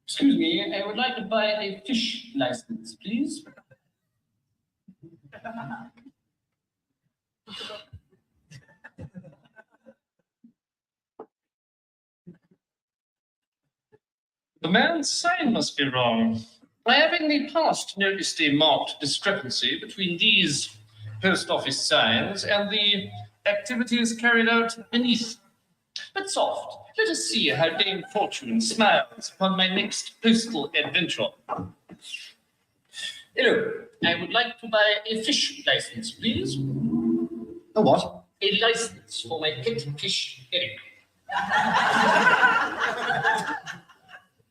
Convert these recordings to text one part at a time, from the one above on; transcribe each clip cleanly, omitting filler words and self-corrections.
Excuse me, I would like to buy a fish license, please. The man's sign must be wrong. I have in the past noticed a marked discrepancy between these post office signs and the activities carried out beneath. But soft, let us see how Dame Fortune smiles upon my next postal adventure. Hello, I would like to buy a fish license, please. A what? A license for my pet fish, Eric.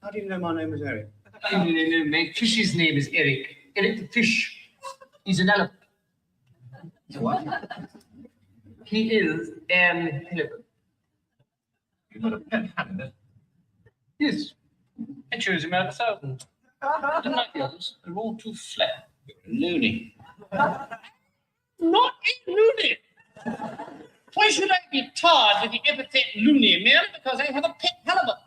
How do you know my name is Eric? No, my fish's name is Eric. Eric the fish. He's an elephant. What? He is an elephant. You've got a pet hamlet? Yes. I chose him out of 1,000. I didn't like the others. They're all too flat. You're a loony. Not a loony. Why should I be tarred with the epithet loony merely because I have a pet halibut?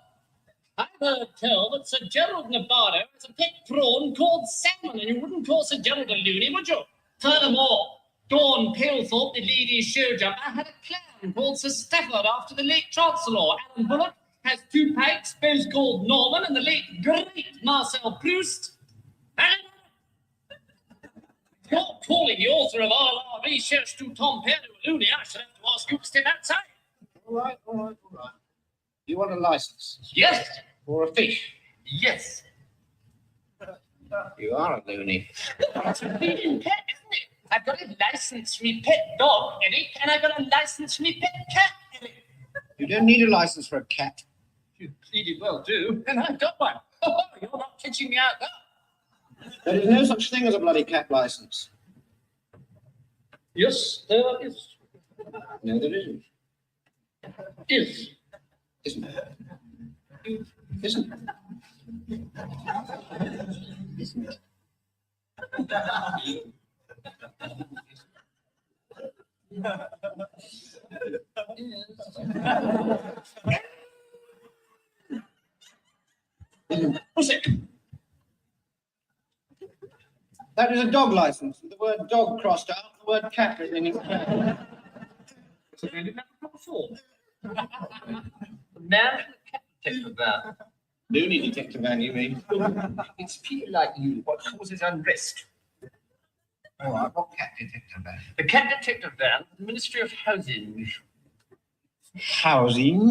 I've heard tell that Sir Gerald Nevada has a pet prawn called salmon, and you wouldn't call Sir Gerald a loony, would you? Furthermore, Dawn Palethorpe, the lady show jumper, had a clan called Sir Stafford after the late Chancellor. Alan Bullock has 2 pikes, both called Norman, and the late great Marcel Proust. And if you're calling the author of all our research to Tom Perry a loony, I should have to ask you to step outside. All right. You want a license? Yes. For a fish? Yes. You are a loony. It's a bleeding pet, isn't it? I've got a license for me pet dog, Eric, and I've got a license for me pet cat, Eric. You don't need a license for a cat. You bleeding well do, and I've got one. Oh, you're not catching me out there. There is no such thing as a bloody cat license. Yes, there is. No, there isn't. Is. Isn't. Isn't. Isn't. What's it? That is a dog license. The word dog crossed out, the word cat written in cat. So I didn't have a proper form. The man in the cat detective van. Loony detective van, you mean? It's people like you what causes unrest. All right, what cat detective van? The cat detective van, the Ministry of Housing. Housing?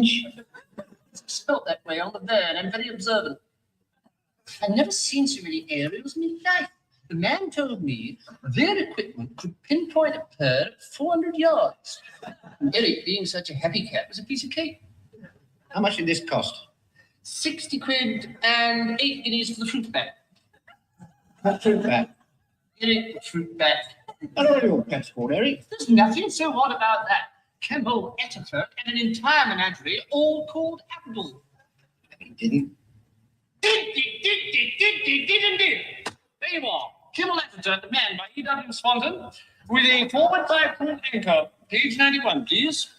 It's spelt that way on the van. I'm very observant. I've never seen so many aerials in my life. The man told me their equipment could pinpoint a pair at 400 yards. Eric, being such a happy cat, was a piece of cake. How much did this cost? 60 quid and 8 guineas for the fruit bat. What fruit bat? Eric, the fruit bat. I know what your pet's called, Eric. There's nothing so odd about that. Camel, Ataturk, and an entire menagerie, all called Apple. He didn't. Did indeed. There you are. Camel Ataturk, the man by E.W. Swanton, with a forward 5-point anchor. Page 91, please.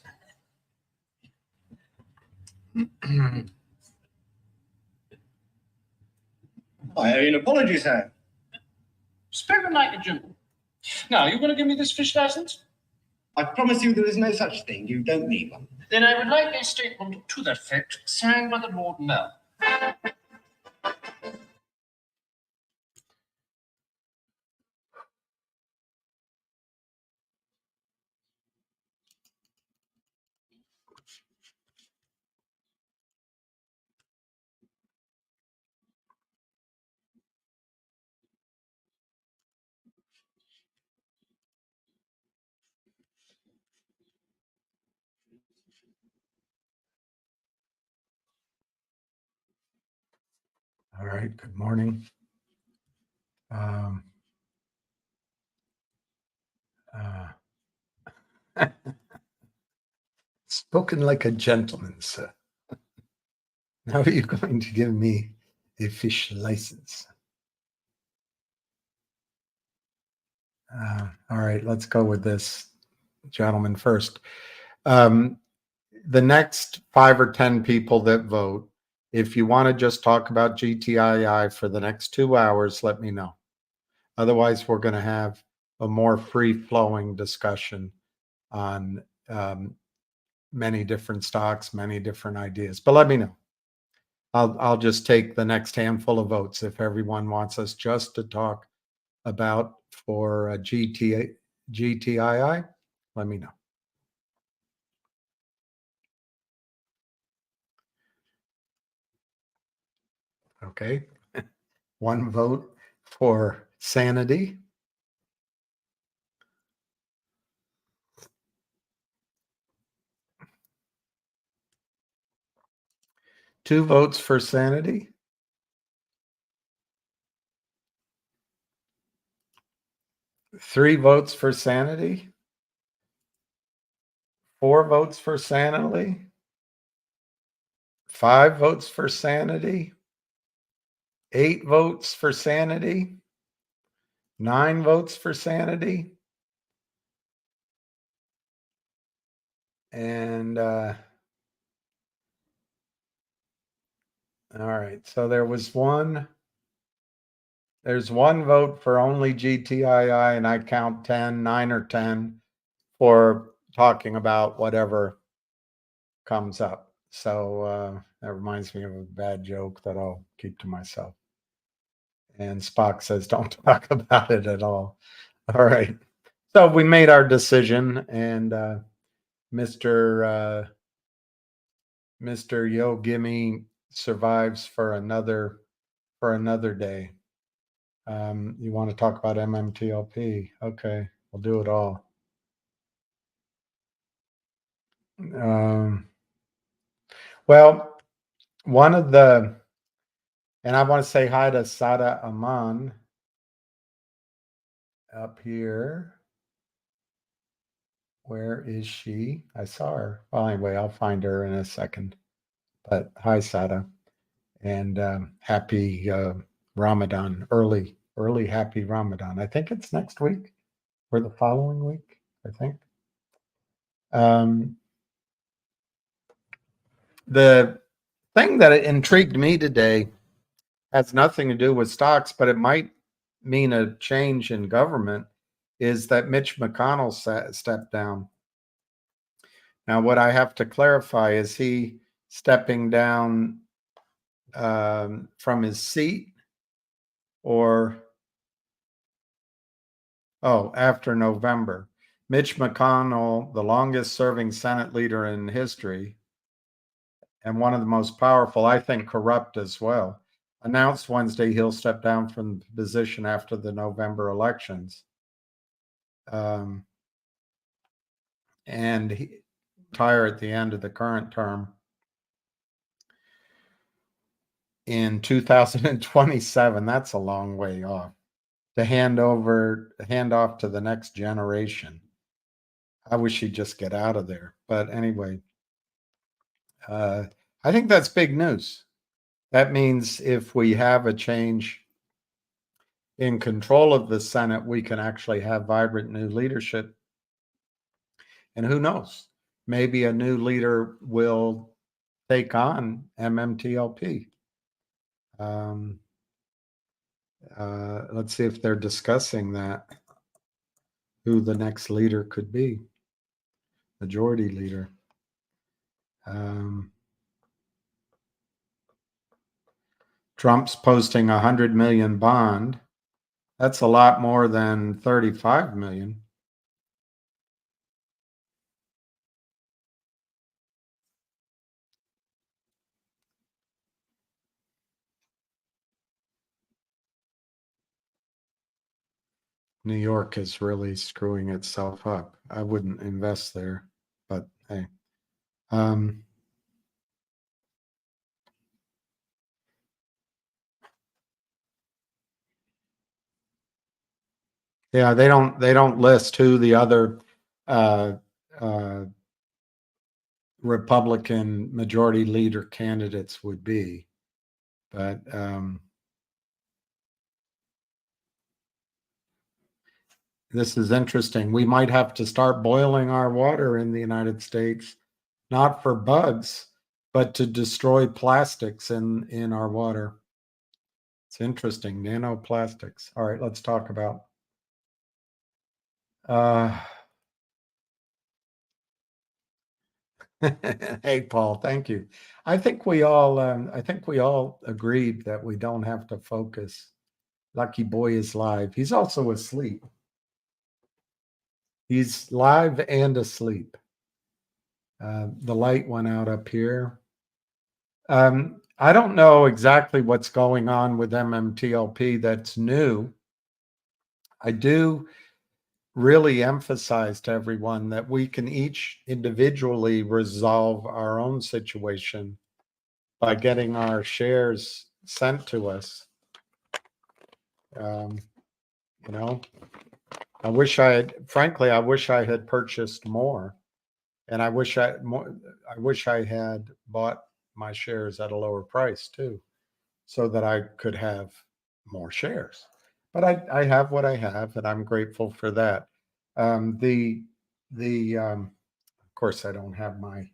I owe you an apology, sir. Spoken like a gentleman. Now, you going to give me this fish license? I promise you there is no such thing. You don't need one. Then I would like a statement to that effect, signed by the Lord Mayor. All right, good morning. Spoken like a gentleman, sir. Now are you going to give me a fish license? All right, let's go with this. gentleman first. The next 5 or 10 people that vote, if you want to just talk about GTII for the next 2 hours, let me know. Otherwise, we're going to have a more free-flowing discussion on many different stocks, many different ideas. But let me know. I'll just take the next handful of votes if everyone wants us just to talk about for GTII. Let me know. Okay. 1 vote for sanity. 2 votes for sanity. 3 votes for sanity. 4 votes for sanity. 5 votes for sanity. 8 votes for sanity. 9 votes for sanity. And all right, so there's 1 vote for only GTII, and I count 9 or 10 for talking about whatever comes up. So that reminds me of a bad joke that I'll keep to myself. And Spock says, don't talk about it at all. All right. So we made our decision, and Mr. Yo Gimme survives for another day. You want to talk about MMTLP? Okay, we'll do it all. Well, one of the, and I want to say hi to Sada Aman up here. Where is she? I saw her. Well, anyway, I'll find her in a second. But hi, Sada, and happy Ramadan, early happy Ramadan. I think it's next week or the following week, I think. The thing that intrigued me today has nothing to do with stocks, but it might mean a change in government, is that Mitch McConnell stepped down. Now, what I have to clarify is he stepping down from his seat, or after November. Mitch McConnell, the longest serving Senate leader in history and one of the most powerful, I think corrupt as well, announced Wednesday he'll step down from the position after the November elections. And he retire at the end of the current term in 2027. That's a long way off. To hand off to the next generation. I wish he'd just get out of there. But anyway, I think that's big news. That means if we have a change in control of the Senate, we can actually have vibrant new leadership. And who knows? Maybe a new leader will take on MMTLP. Let's see if they're discussing that, who the next leader could be, majority leader. Trump's posting 100 million bond. That's a lot more than 35 million. New York is really screwing itself up. I wouldn't invest there, but hey. Yeah, they don't list who the other Republican majority leader candidates would be, but This is interesting. We might have to start boiling our water in the United States, not for bugs, but to destroy plastics in our water. It's interesting. Nanoplastics. All right, let's talk about. Hey, Paul, thank you. I think we all agreed that we don't have to focus. Lucky boy is live. He's also asleep. He's live and asleep. The light went out up here. I don't know exactly what's going on with MMTLP that's new. I do really emphasize to everyone that we can each individually resolve our own situation by getting our shares sent to us. You know, I wish I had purchased more, and I wish I had bought my shares at a lower price too, so that I could have more shares. But I have what I have, and I'm grateful for that. Of course, I don't have my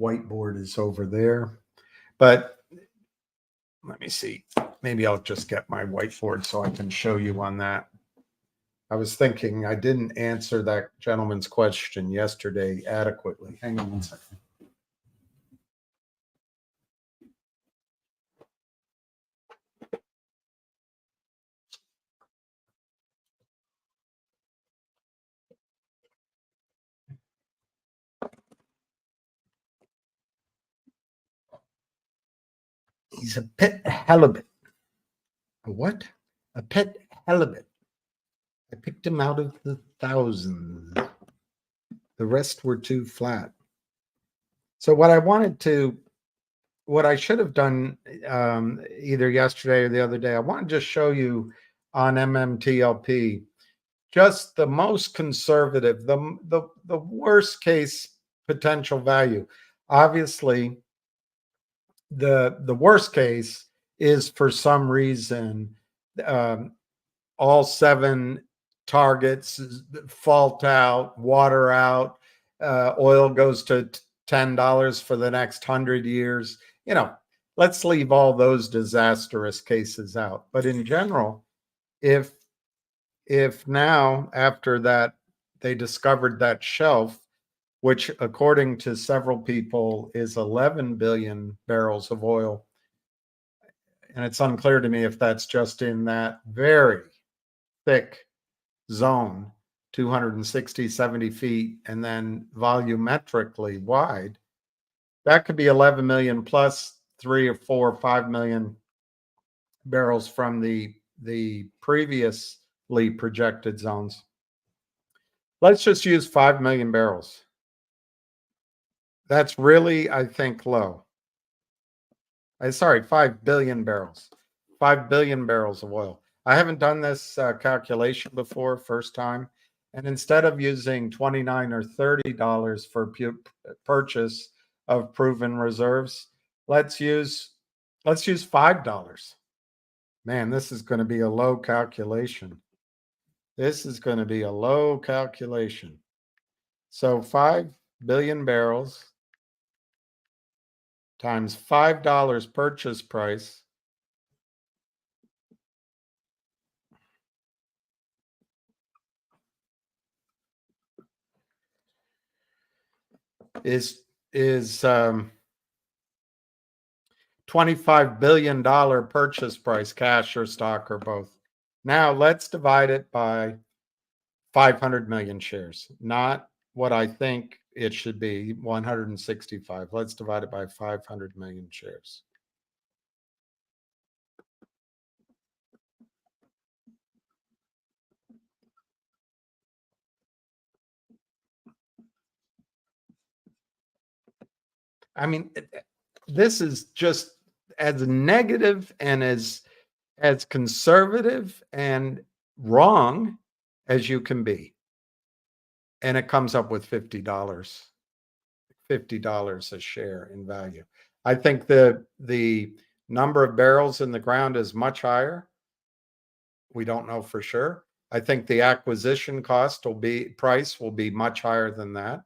whiteboard is over there, but let me see. Maybe I'll just get my whiteboard so I can show you on that. I was thinking I didn't answer that gentleman's question yesterday adequately. Hang on one second. He's a pet halibut. A what? A pet halibut. I picked him out of the thousands. The rest were too flat. So what I should have done either yesterday or the other day, I want to just show you on MMTLP just the most conservative, the worst case potential value. Obviously, the worst case is for some reason all 7 targets fault out, water out, oil goes to $10 for the next 100 years. You know, let's leave all those disastrous cases out. But in general, if now after that they discovered that shelf, which according to several people is 11 billion barrels of oil, and it's unclear to me if that's just in that very thick zone, 260, 70 feet, and then volumetrically wide, that could be 11 million plus 3 or 4 or 5 million barrels from the previously projected zones. Let's just use 5 million barrels. That's really, I think, low. Sorry, 5 billion barrels. 5 billion barrels of oil. I haven't done this calculation before, first time. And instead of using $29 or $30 for purchase of proven reserves, let's use $5. Man, this is going to be a low calculation. This is going to be a low calculation. So 5 billion barrels times $5 purchase price is $25 billion purchase price, cash or stock or both. Now let's divide it by 500 million shares, not what I think it should be, 165. Let's divide it by 500 million shares. I mean, this is just as negative and as conservative and wrong as you can be. And it comes up with $50 a share in value. I think the number of barrels in the ground is much higher. We don't know for sure. I think the acquisition price will be much higher than that.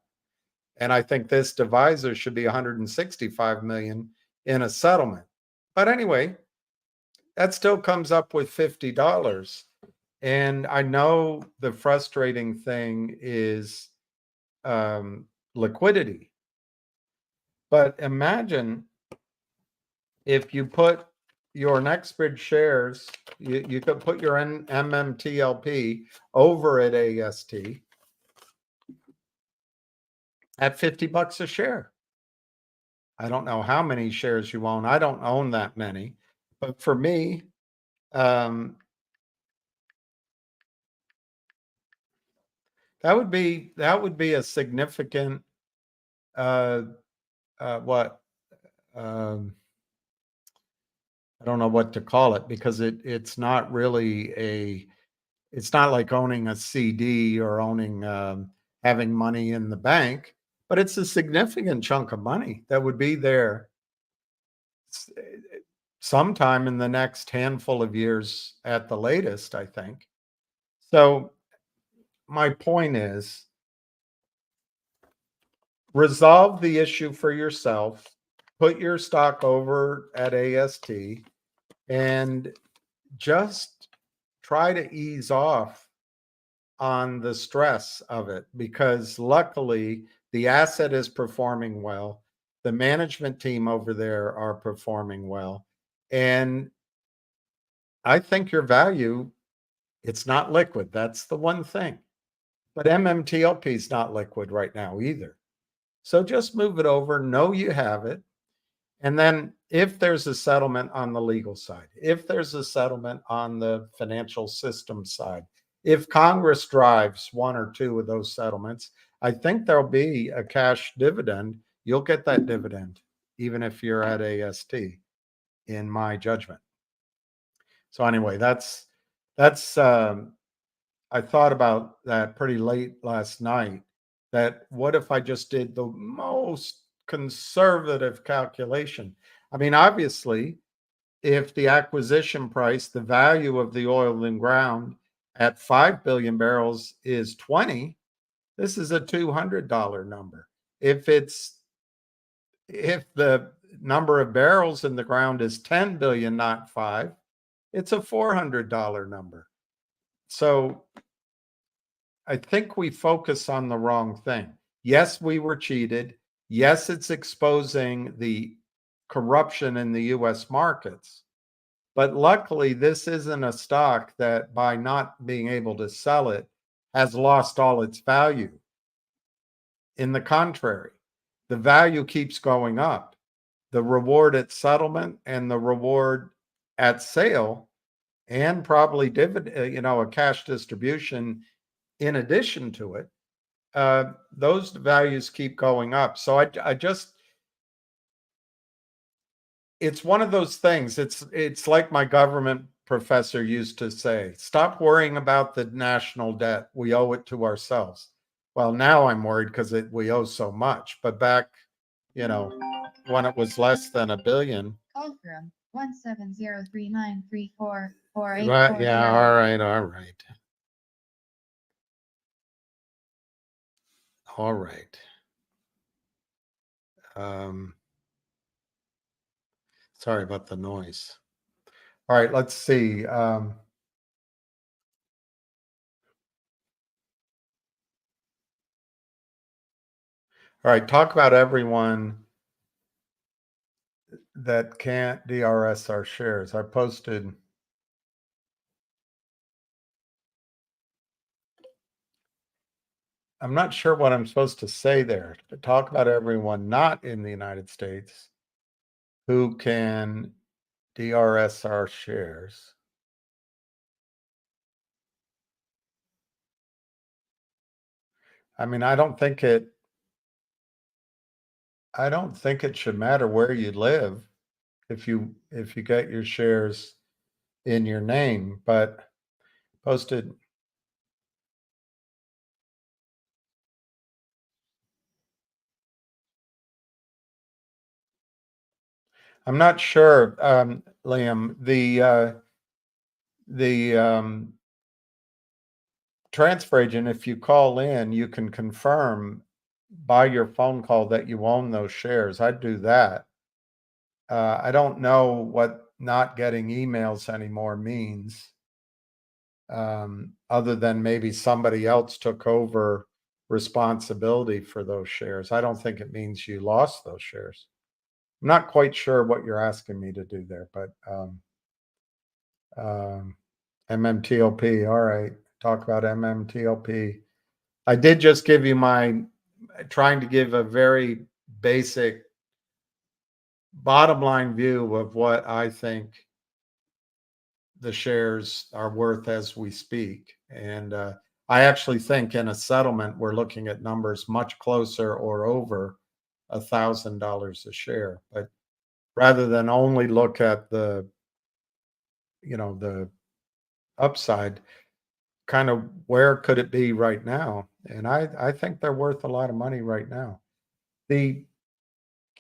And I think this divisor should be 165 million in a settlement. But anyway, that still comes up with $50. And I know the frustrating thing is liquidity. But imagine if you put your NextBridge shares, you could put your MMTLP over at AST at $50 a share. I don't know how many shares you own. I don't own that many. But for me, that would be a significant what I don't know what to call it, because it's not really it's not like owning a CD or owning having money in the bank, but it's a significant chunk of money that would be there sometime in the next handful of years at the latest, I think. So my point is, resolve the issue for yourself, put your stock over at AST, and just try to ease off on the stress of it, because luckily the asset is performing well. The management team over there are performing well. And I think your value, it's not liquid. That's the one thing. But MMTLP is not liquid right now either. So just move it over, know you have it. And then if there's a settlement on the legal side, if there's a settlement on the financial system side, if Congress drives one or two of those settlements, I think there'll be a cash dividend. You'll get that dividend, even if you're at AST, in my judgment. So anyway, that's I thought about that pretty late last night, that what if I just did the most conservative calculation? I mean, obviously, if the acquisition price, the value of the oil in ground at 5 billion barrels is 20, this is a $200 number. If the number of barrels in the ground is 10 billion, not 5, it's a $400 number. So I think we focus on the wrong thing. Yes, we were cheated. Yes, it's exposing the corruption in the US markets. But luckily, this isn't a stock that, by not being able to sell it, has lost all its value. In the contrary, the value keeps going up. The reward at settlement and the reward at sale, and probably dividend, a cash distribution in addition to it, those values keep going up. So I just, it's one of those things. It's like my government professor used to say, stop worrying about the national debt. We owe it to ourselves. Well, now I'm worried because we owe so much. But back, when it was less than $1 billion. Call from 17039344840. Right, yeah, all right. All right. Sorry about the noise. All right, let's see. All right, talk about everyone that can't DRS our shares. I posted. I'm not sure what I'm supposed to say there. To talk about everyone not in the United States who can DRS our shares. I mean, I don't think it should matter where you live if you get your shares in your name, but posted. I'm not sure, Liam, the transfer agent, if you call in, you can confirm by your phone call that you own those shares. I'd do that. I don't know what not getting emails anymore means, other than maybe somebody else took over responsibility for those shares. I don't think it means you lost those shares. I'm not quite sure what you're asking me to do there, but MMTLP. All right, talk about MMTLP. I did just give you trying to give a very basic bottom line view of what I think the shares are worth as we speak. And I actually think in a settlement, we're looking at numbers much closer or over $1,000 a share. But rather than only look at the upside, kind of where could it be right now? And I think they're worth a lot of money right now. The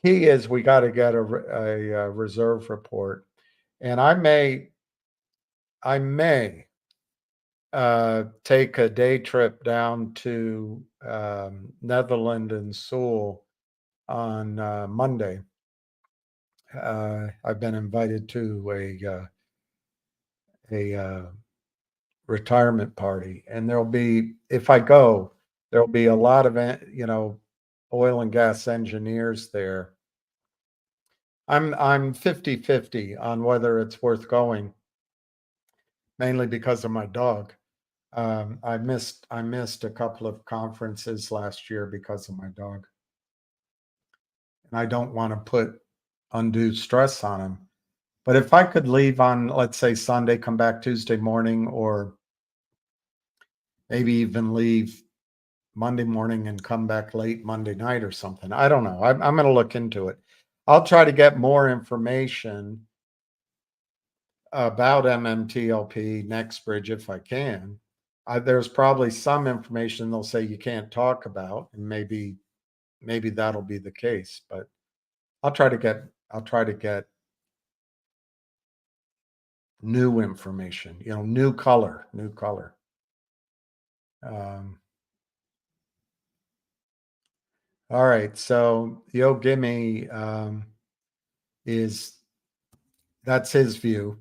key is we got to get a reserve report, and I may take a day trip down to Netherlands and Seoul on Monday. I've been invited to a retirement party, and if I go, there'll be a lot of oil and gas engineers there. I'm 50-50 on whether it's worth going, mainly because of my dog. I missed a couple of conferences last year because of my dog, and I don't want to put undue stress on him. But if I could leave on, let's say, Sunday, come back Tuesday morning, or maybe even leave Monday morning and come back late Monday night or something. I don't know. I'm going to look into it. I'll try to get more information about MMTLP NextBridge if I can. There's probably some information they'll say you can't talk about, and maybe that'll be the case. But I'll try to get new information. New color. All right, so Yo Gimme that's his view,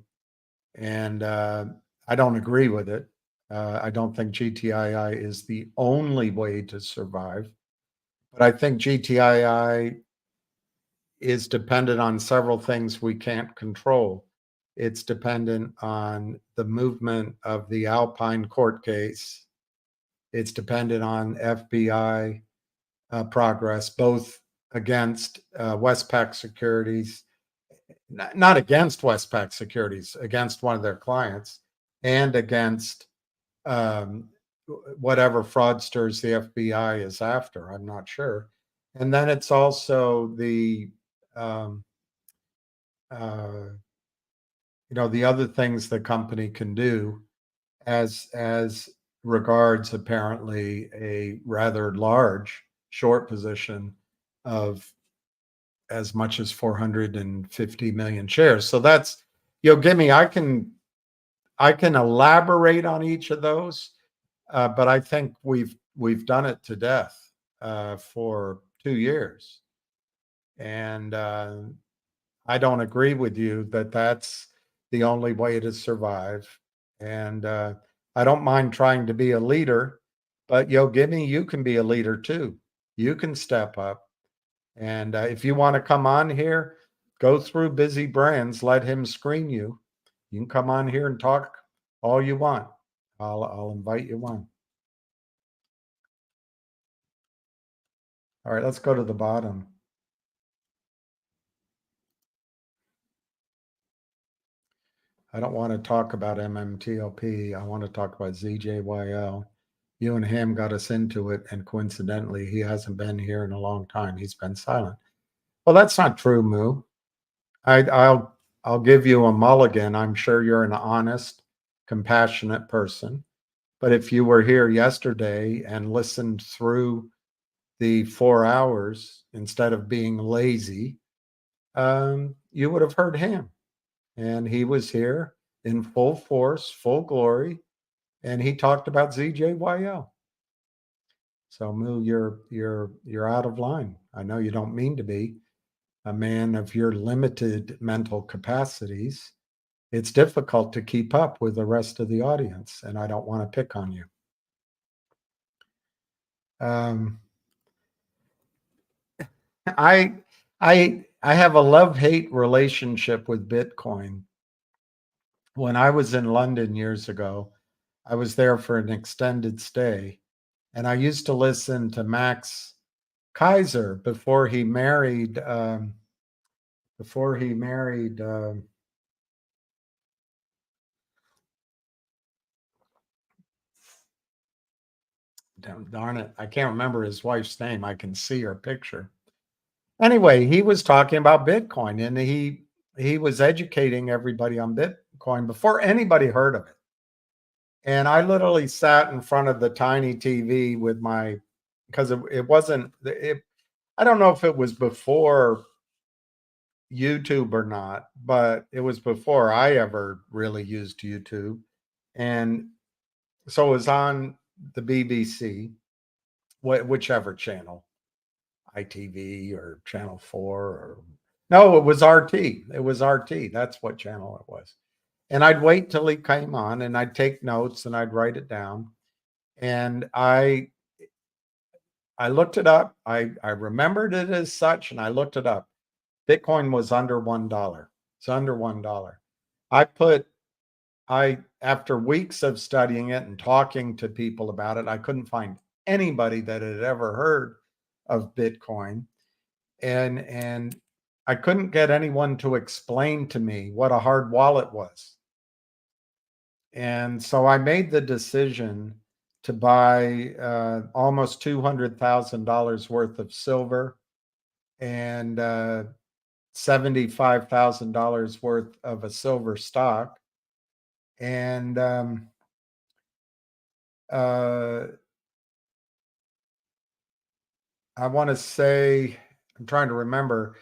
and I don't agree with it. I don't think GTII is the only way to survive, but I think GTII is dependent on several things we can't control. It's dependent on the movement of the Alpine court case. It's dependent on FBI progress, both against Westpac Securities, not against Westpac Securities, against one of their clients, and against whatever fraudsters the FBI is after. I'm not sure. And then it's also the the other things the company can do as regards apparently a rather large short position of as much as 450 million shares. So that's Gimme. I can elaborate on each of those, but I think we've done it to death for 2 years, and I don't agree with you that that's the only way to survive. And I don't mind trying to be a leader, but Gimme, you can be a leader too. You can step up. And if you want to come on here, go through Busy Brands, let him screen you. You can come on here and talk all you want. I'll invite you on. All right, let's go to the bottom. I don't want to talk about MMTLP. I want to talk about ZJYL. You and him got us into it, and coincidentally, he hasn't been here in a long time. He's been silent. Well, that's not true, Moo. I'll give you a mulligan. I'm sure you're an honest, compassionate person. But if you were here yesterday and listened through the 4 hours instead of being lazy, you would have heard him. And he was here in full force, full glory, and he talked about ZJYL. So Moo, you're out of line. I know you don't mean to be. A man of your limited mental capacities, it's difficult to keep up with the rest of the audience, and I don't want to pick on you. I have a love-hate relationship with Bitcoin. When I was in London years ago, I was there for an extended stay, and I used to listen to Max Kaiser before he married. Darn it, I can't remember his wife's name. I can see her picture. Anyway, he was talking about Bitcoin, and he was educating everybody on Bitcoin before anybody heard of it. And I literally sat in front of the tiny TV with my, because it wasn't, I don't know if it was before YouTube or not, but it was before I ever really used YouTube. And so it was on the BBC, whichever channel, ITV or Channel 4 or no, it was RT. It was RT. That's what channel it was. And I'd wait till he came on and I'd take notes and I'd write it down. And I looked it up. I remembered it as such, and I looked it up. Bitcoin was under $1. It's under $1. After weeks of studying it and talking to people about it, I couldn't find anybody that had ever heard of Bitcoin. And I couldn't get anyone to explain to me what a hard wallet was. And so I made the decision to buy almost $200,000 worth of silver and $75,000 worth of a silver stock. And I want to say, I'm trying to remember,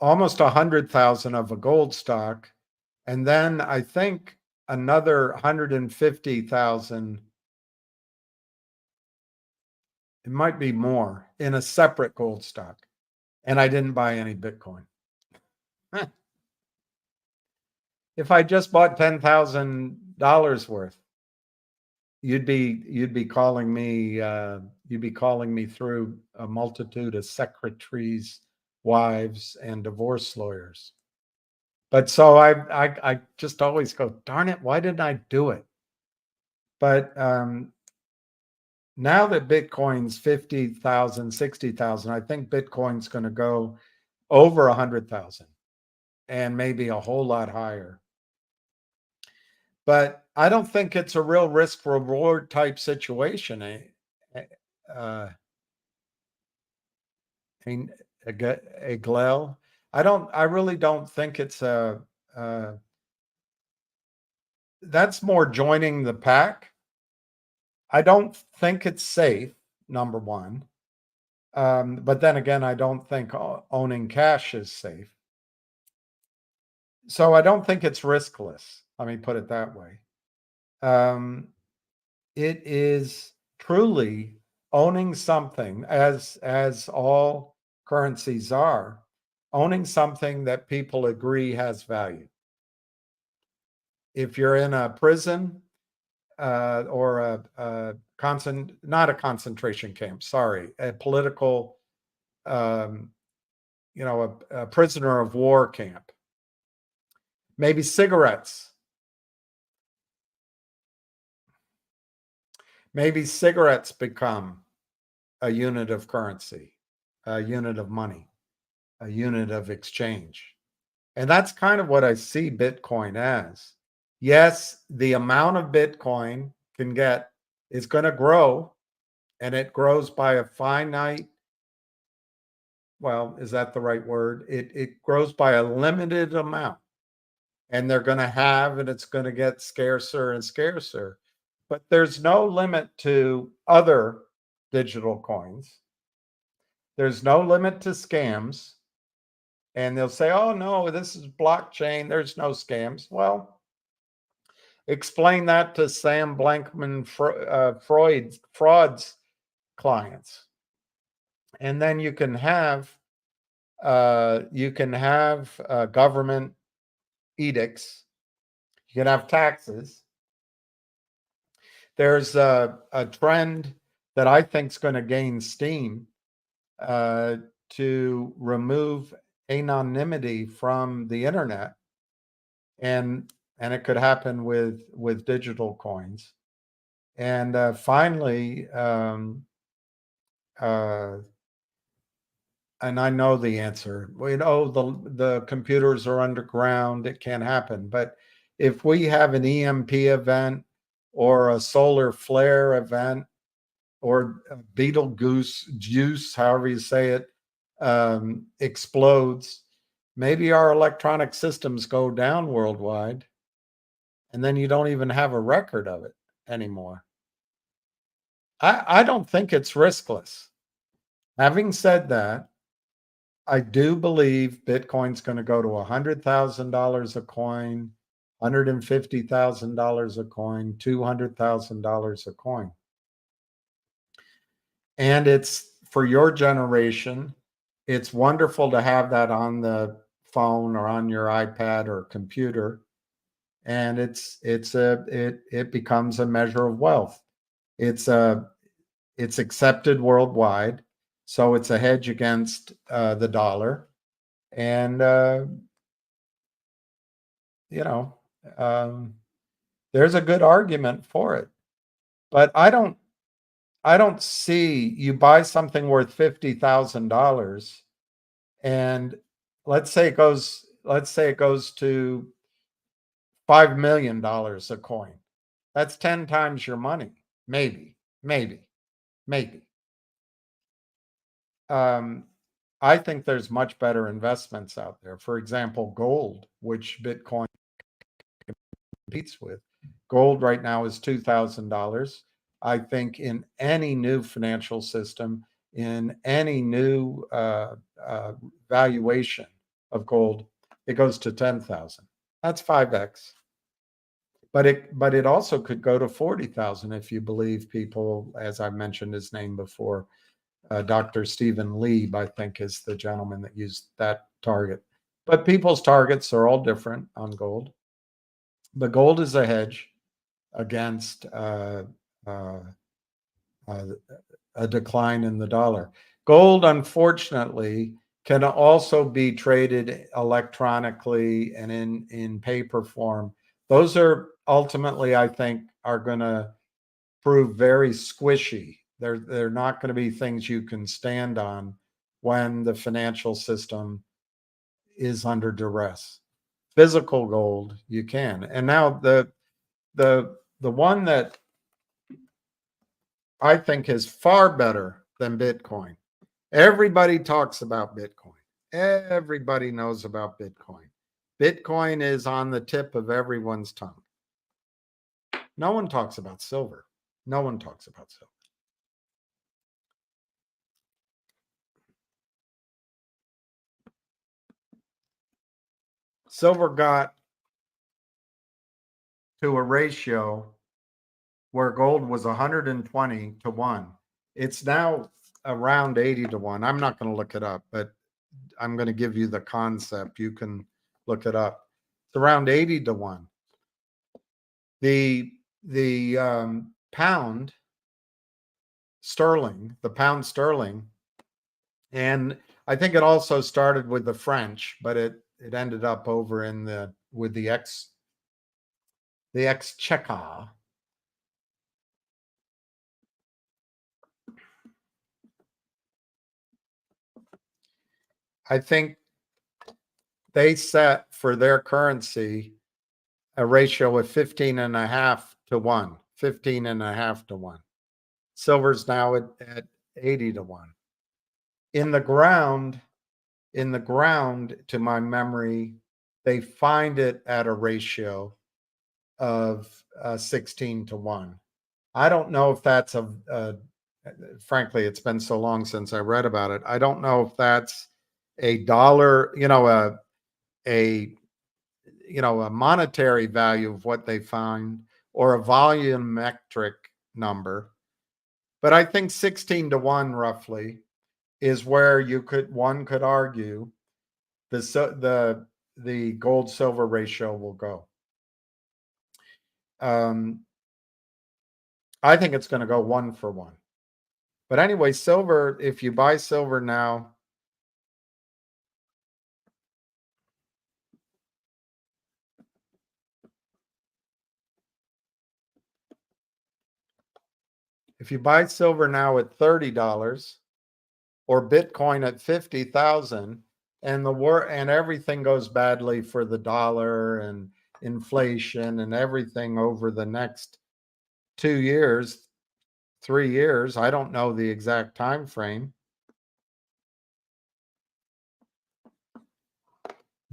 almost 100,000 of a gold stock. And then I think another 150,000, it might be more, in a separate gold stock. And I didn't buy any Bitcoin. If I just bought $10,000 worth, you'd be calling me through a multitude of secretaries, wives, and divorce lawyers. But so I just always go, darn it, why didn't I do it? But now that Bitcoin's 50,000, 60,000, I think Bitcoin's going to go over 100,000 and maybe a whole lot higher. But I don't think it's a real risk reward type situation. A Glel. I really don't think it's that's more joining the pack. I don't think it's safe, number one. But then again, I don't think owning cash is safe. So I don't think it's riskless. Let me put it that way. It is truly owning something, as all currencies are, owning something that people agree has value. If you're in a prison or not a concentration camp, sorry, a political, a prisoner of war camp, maybe cigarettes. Maybe cigarettes become a unit of currency, a unit of money, a unit of exchange. And that's kind of what I see Bitcoin as. Yes, the amount of Bitcoin is going to grow, and it grows by a finite, well, is that the right word? It grows by a limited amount. And they're going to and it's going to get scarcer and scarcer. But there's no limit to other digital coins. There's no limit to scams. And they'll say, oh, no, this is blockchain. There's no scams. Well, Explain that to Sam Blankman Freud's clients. And then you can have government edicts. You can have taxes. There's a trend that I think is going to gain steam to remove anonymity from the internet, and it could happen with digital coins. And finally, and I know the answer. We know the computers are underground. It can't happen. But if we have an EMP event or a solar flare event or Betelgeuse juice, however you say it, explodes, maybe our electronic systems go down worldwide, and then you don't even have a record of it anymore. I don't think it's riskless. Having said that, I do believe Bitcoin's going to go to $100,000 a coin, $150,000 a coin, $200,000 a coin. And it's for your generation. It's wonderful to have that on the phone or on your iPad or computer. And it becomes a measure of wealth. It's accepted worldwide. So it's a hedge against the dollar. And, there's a good argument for it. But I don't see you buy something worth $50,000 and let's say it goes to $5 million a coin. That's 10 times your money. Maybe. I think there's much better investments out there. For example, gold, which Bitcoin competes with. Gold right now is $2,000. I think in any new financial system, in any new valuation of gold, it goes to 10,000. That's 5x. But it also could go to 40,000 if you believe people, as I mentioned his name before, Dr. Stephen Lieb, I think, is the gentleman that used that target. But people's targets are all different on gold. But gold is a hedge against a decline in the dollar. Gold, unfortunately, can also be traded electronically and in paper form. Those are ultimately, I think, are going to prove very squishy. They're not going to be things you can stand on when the financial system is under duress. Physical gold, you can. And now the one that I think is far better than Bitcoin. Everybody talks about Bitcoin. Everybody knows about Bitcoin. Bitcoin is on the tip of everyone's tongue. No one talks about silver. No one talks about silver. Silver got to a ratio where gold was 120 to 1. It's now around 80 to 1. I'm not going to look it up, but I'm going to give you the concept. You can look it up. It's around 80 to 1. The pound sterling, and I think it also started with the French, but it ended up over with the exchequer. I think they set for their currency a ratio of 15.5 to 1. 15.5 to 1. Silver's now at 80 to 1. In the ground, to my memory, they find it at a ratio of 16 to 1. I don't know if that's frankly, it's been so long since I read about it. I don't know if that's a dollar, a monetary value of what they find or a volumetric number. But I think 16 to 1 roughly is where one could argue the gold silver ratio will go. I think it's going to go 1 for 1. But anyway, silver, if you buy silver now, if you buy silver now at $30 or Bitcoin at 50,000, and and everything goes badly for the dollar and inflation and everything over the next 2 years, 3 years, I don't know the exact time frame.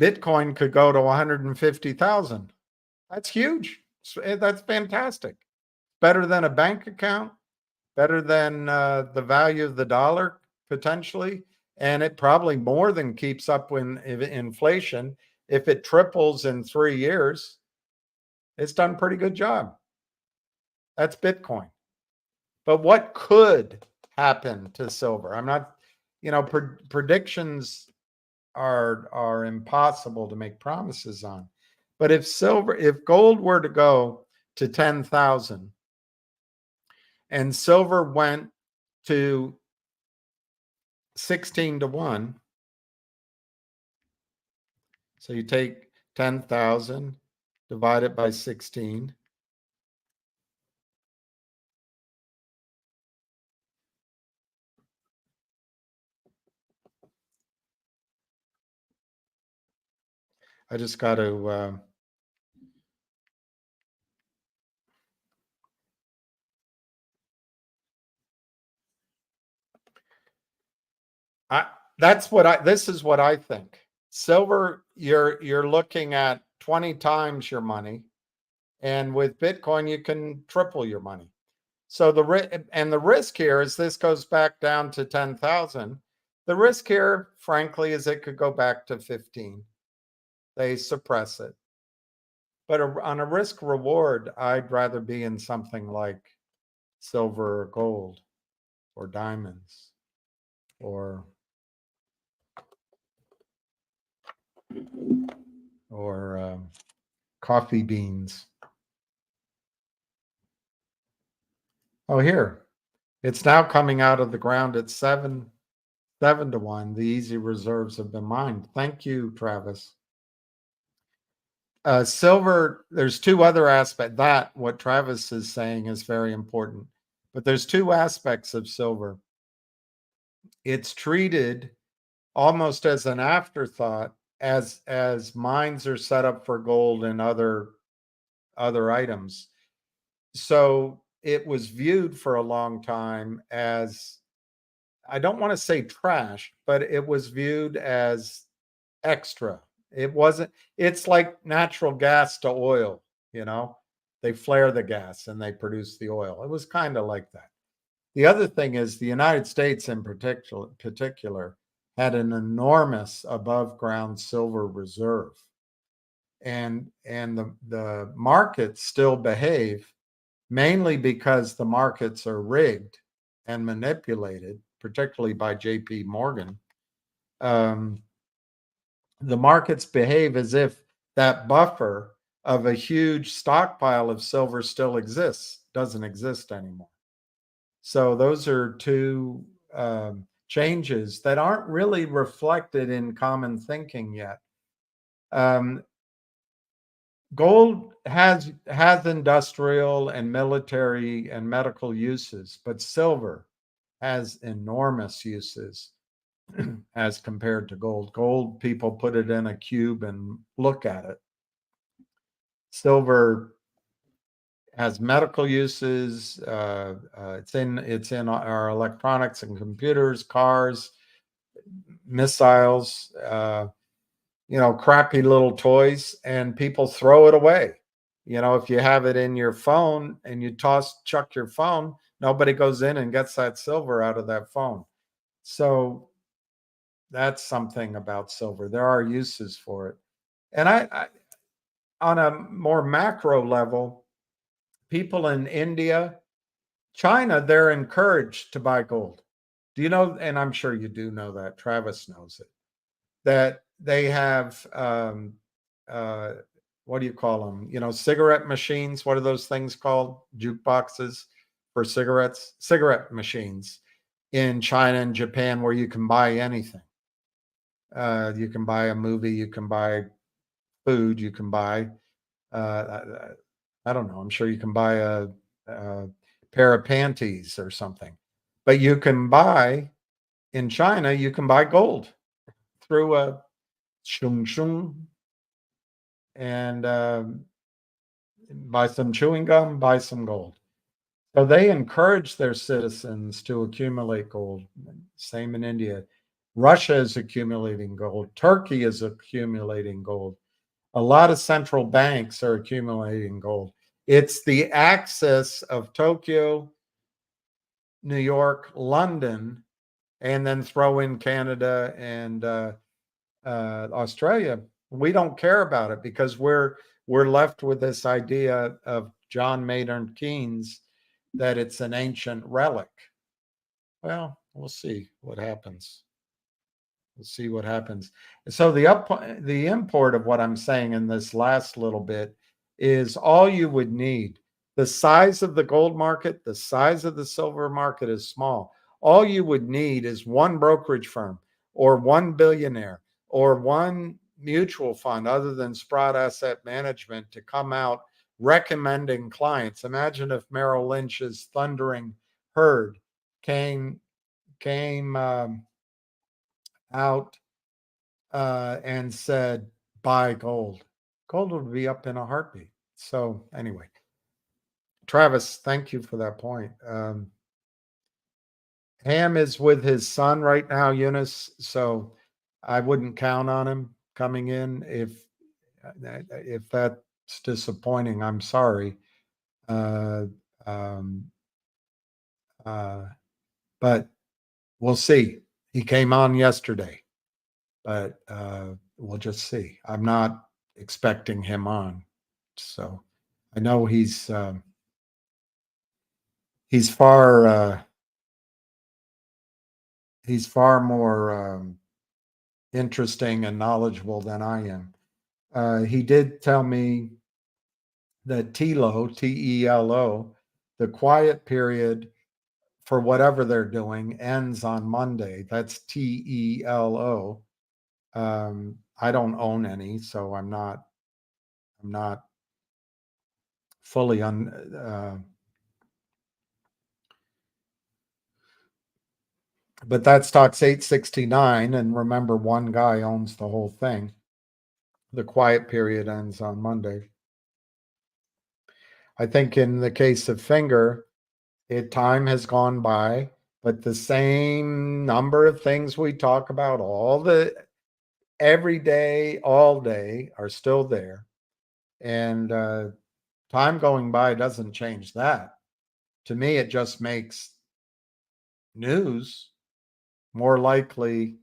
Bitcoin could go to 150,000. That's huge. That's fantastic. Better than a bank account, better than the value of the dollar potentially, and it probably more than keeps up with inflation. If it triples in 3 years, it's done a pretty good job. That's Bitcoin. But what could happen to silver? I'm not, predictions are impossible to make promises on. But if gold were to go to 10,000 and silver went to 16 to 1, so you take 10,000, divide it by 16. I just got to this is what I think. Silver, you're looking at 20 times your money, and with Bitcoin you can triple your money. So the risk here is this goes back down to 10,000. The risk here, frankly, is it could go back to 15. They suppress it. But on a risk reward, I'd rather be in something like silver or gold or diamonds or coffee beans. Oh, here. It's now coming out of the ground at 7 to 1. The easy reserves have been mined. Thank you, Travis. Silver, there's two other aspects. What Travis is saying is very important. But there's two aspects of silver. It's treated almost as an afterthought as mines are set up for gold and other items. So it was viewed for a long time as, I don't want to say trash, but it was viewed as extra. It's like natural gas to oil, they flare the gas and they produce the oil. It was kind of like that. The other thing is the United States in particular had an enormous above ground silver reserve. And the markets still behave, mainly because the markets are rigged and manipulated, particularly by JP Morgan. The markets behave as if that buffer of a huge stockpile of silver still doesn't exist anymore. So those are two changes that aren't really reflected in common thinking yet. Gold has industrial and military and medical uses, but silver has enormous uses as compared to gold. Gold, people put it in a cube and look at it. Silver has medical uses. It's in our electronics and computers, cars, missiles, crappy little toys, and people throw it away. If you have it in your phone and you chuck your phone, nobody goes in and gets that silver out of that phone. So that's something about silver. There are uses for it. And on a more macro level, people in India, China, they're encouraged to buy gold. Do you know? And I'm sure you do know that. Travis knows it. That they have uh, what do you call them? You know, cigarette machines. What are those things called? Jukeboxes for cigarettes. Cigarette machines in China and Japan where you can buy anything. You can buy a movie. You can buy food. You can buy. I don't know. I'm sure you can buy a pair of panties or something. But you can buy in China. You can buy gold through a shung shung and buy some chewing gum, buy some gold. So they encourage their citizens to accumulate gold. Same in India. Russia is accumulating gold. Turkey is accumulating gold. A lot of central banks are accumulating gold. It's the axis of Tokyo, New York, London, and then throw in Canada and Australia. We don't care about it because we're left with this idea of John Maynard Keynes that it's an ancient relic. Well, we'll see what happens. We'll see what happens. So the import of what I'm saying in this last little bit is all you would need. The size of the gold market, the size of the silver market is small. All you would need is one brokerage firm or one billionaire or one mutual fund other than Sprott Asset Management to come out recommending clients. Imagine if Merrill Lynch's thundering herd came out and said, buy gold. Gold would be up in a heartbeat. So anyway, Travis, thank you for that point. Ham is with his son right now, Eunice. So I wouldn't count on him coming in. If that's disappointing, I'm sorry. Uh, um, but we'll see. He came on yesterday, but we'll just see. I'm not expecting him on, so I know he's far more interesting and knowledgeable than I am. He did tell me that TELO, TELO, the quiet period for whatever they're doing ends on Monday. That's TELO. I don't own any, so I'm not fully but that stock's 869, and remember, one guy owns the whole thing. The quiet period ends on Monday. I think in the case of Finger, time has gone by, but the same number of things we talk about every day, all day are still there. And time going by doesn't change that. To me, it just makes news more likely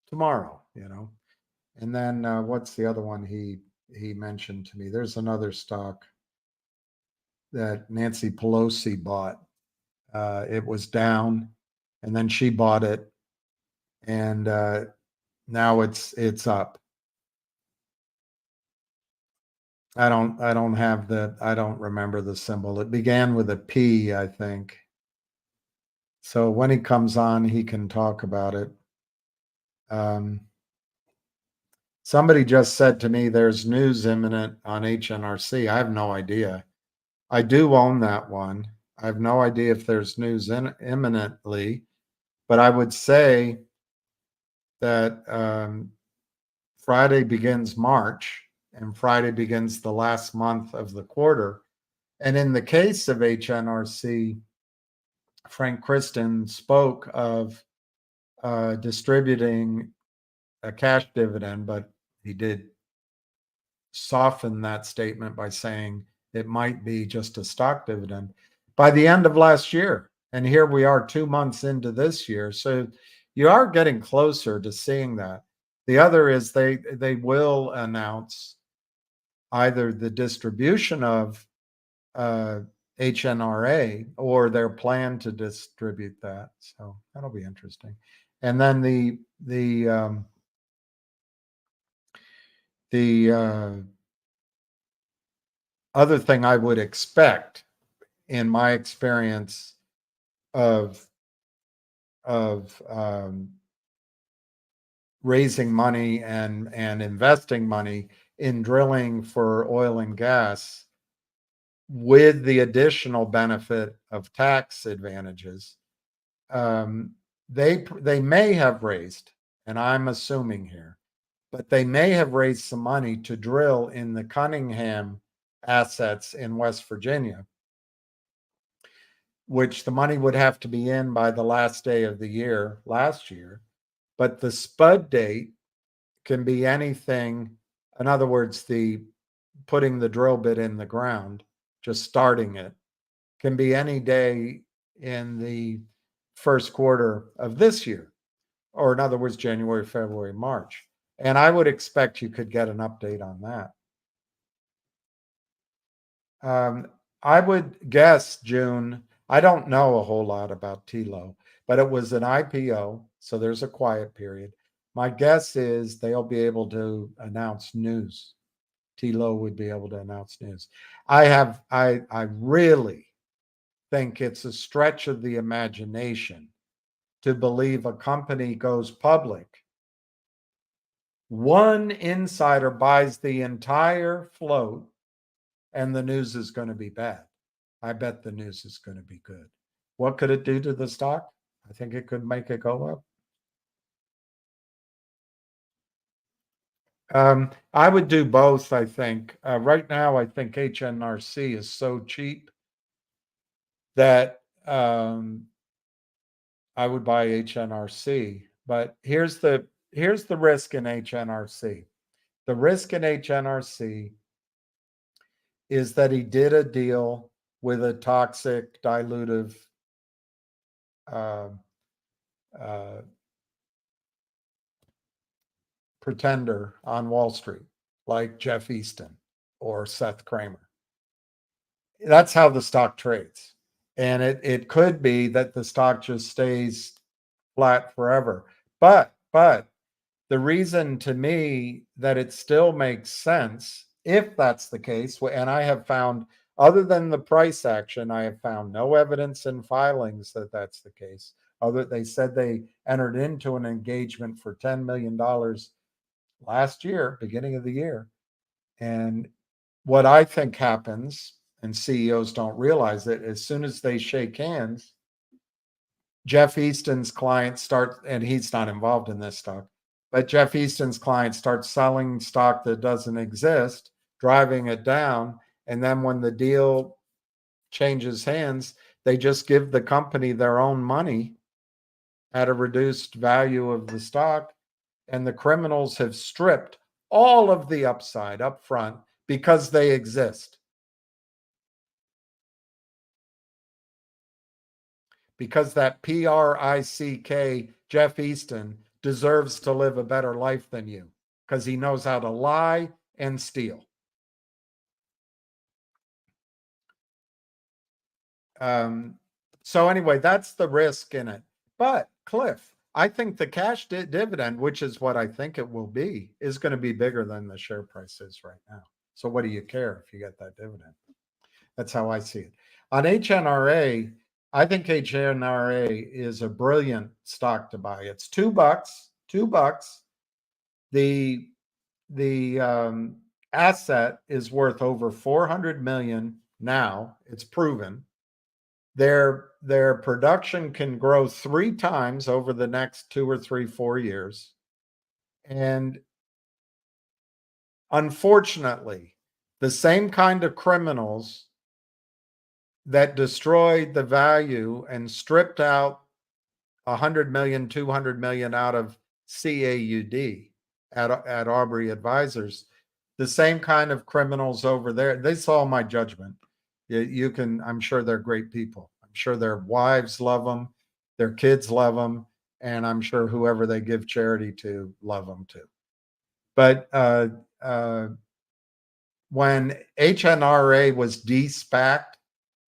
tomorrow, And then what's the other one he mentioned to me? There's another stock that Nancy Pelosi bought. It was down, and then she bought it, and now it's up. I don't remember the symbol. It began with a P, I think. So when he comes on, he can talk about it. Somebody just said to me, there's news imminent on HNRC. I have no idea. I do own that one. I have no idea if there's news imminently, but I would say that Friday begins March, and Friday begins the last month of the quarter. And in the case of HNRC, Frank Kristen spoke of distributing a cash dividend, but he did soften that statement by saying it might be just a stock dividend by the end of last year. And here we are 2 months into this year. So you are getting closer to seeing that. The other is they will announce either the distribution of HNRA or their plan to distribute that. So that'll be interesting. And then the other thing I would expect, in my experience of raising money and investing money in drilling for oil and gas, with the additional benefit of tax advantages, they may have raised, and I'm assuming here, but they may have raised some money to drill in the Cunningham assets in West Virginia, which the money would have to be in by the last day of the year last year. But the spud date can be anything. In other words, the putting the drill bit in the ground, just starting it, can be any day in the first quarter of this year, or in other words, January, February, March. And I would expect you could get an update on that. I would guess June. I don't know a whole lot about TLO, but it was an IPO, so there's a quiet period. My guess is they'll be able to announce news. TLO would be able to announce news. I really think it's a stretch of the imagination to believe a company goes public, one insider buys the entire float, and the news is going to be bad. I bet the news is going to be good. What could it do to the stock? I think it could make it go up. I would do both, I think. Right now, I think HNRC is so cheap that I would buy HNRC. But here's the risk in HNRC. The risk in HNRC is that he did a deal with a toxic, dilutive pretender on Wall Street, like Jeff Easton or Seth Kramer. That's how the stock trades. And it could be that the stock just stays flat forever. But the reason to me that it still makes sense, if that's the case, and I have found, other than the price action, I have found no evidence in filings that that's the case. They said they entered into an engagement for $10 million last year, beginning of the year. And what I think happens, and CEOs don't realize it, as soon as they shake hands, Jeff Easton's clients start, and he's not involved in this stock, but Jeff Easton's clients start selling stock that doesn't exist, driving it down. And then when the deal changes hands, they just give the company their own money at a reduced value of the stock. And the criminals have stripped all of the upside up front because they exist. Because that PRICK Jeff Easton deserves to live a better life than you, because he knows how to lie and steal. So anyway, that's the risk in it. But Cliff, I think the cash dividend, which is what I think it will be, is going to be bigger than the share price is right now. So what do you care if you get that dividend? That's how I see it. On HNRA, I think HNRA is a brilliant stock to buy. It's $2. The asset is worth over 400 million now. It's proven. Their production can grow 3 times over the next 2 or 3, 4 years. And unfortunately, the same kind of criminals that destroyed the value and stripped out 100 million, 200 million out of CAUD at Aubrey Advisors, the same kind of criminals over there, they saw my judgment. You can, I'm sure they're great people. I'm sure their wives love them, their kids love them, and I'm sure whoever they give charity to love them too. But when HNRA was de-SPACed,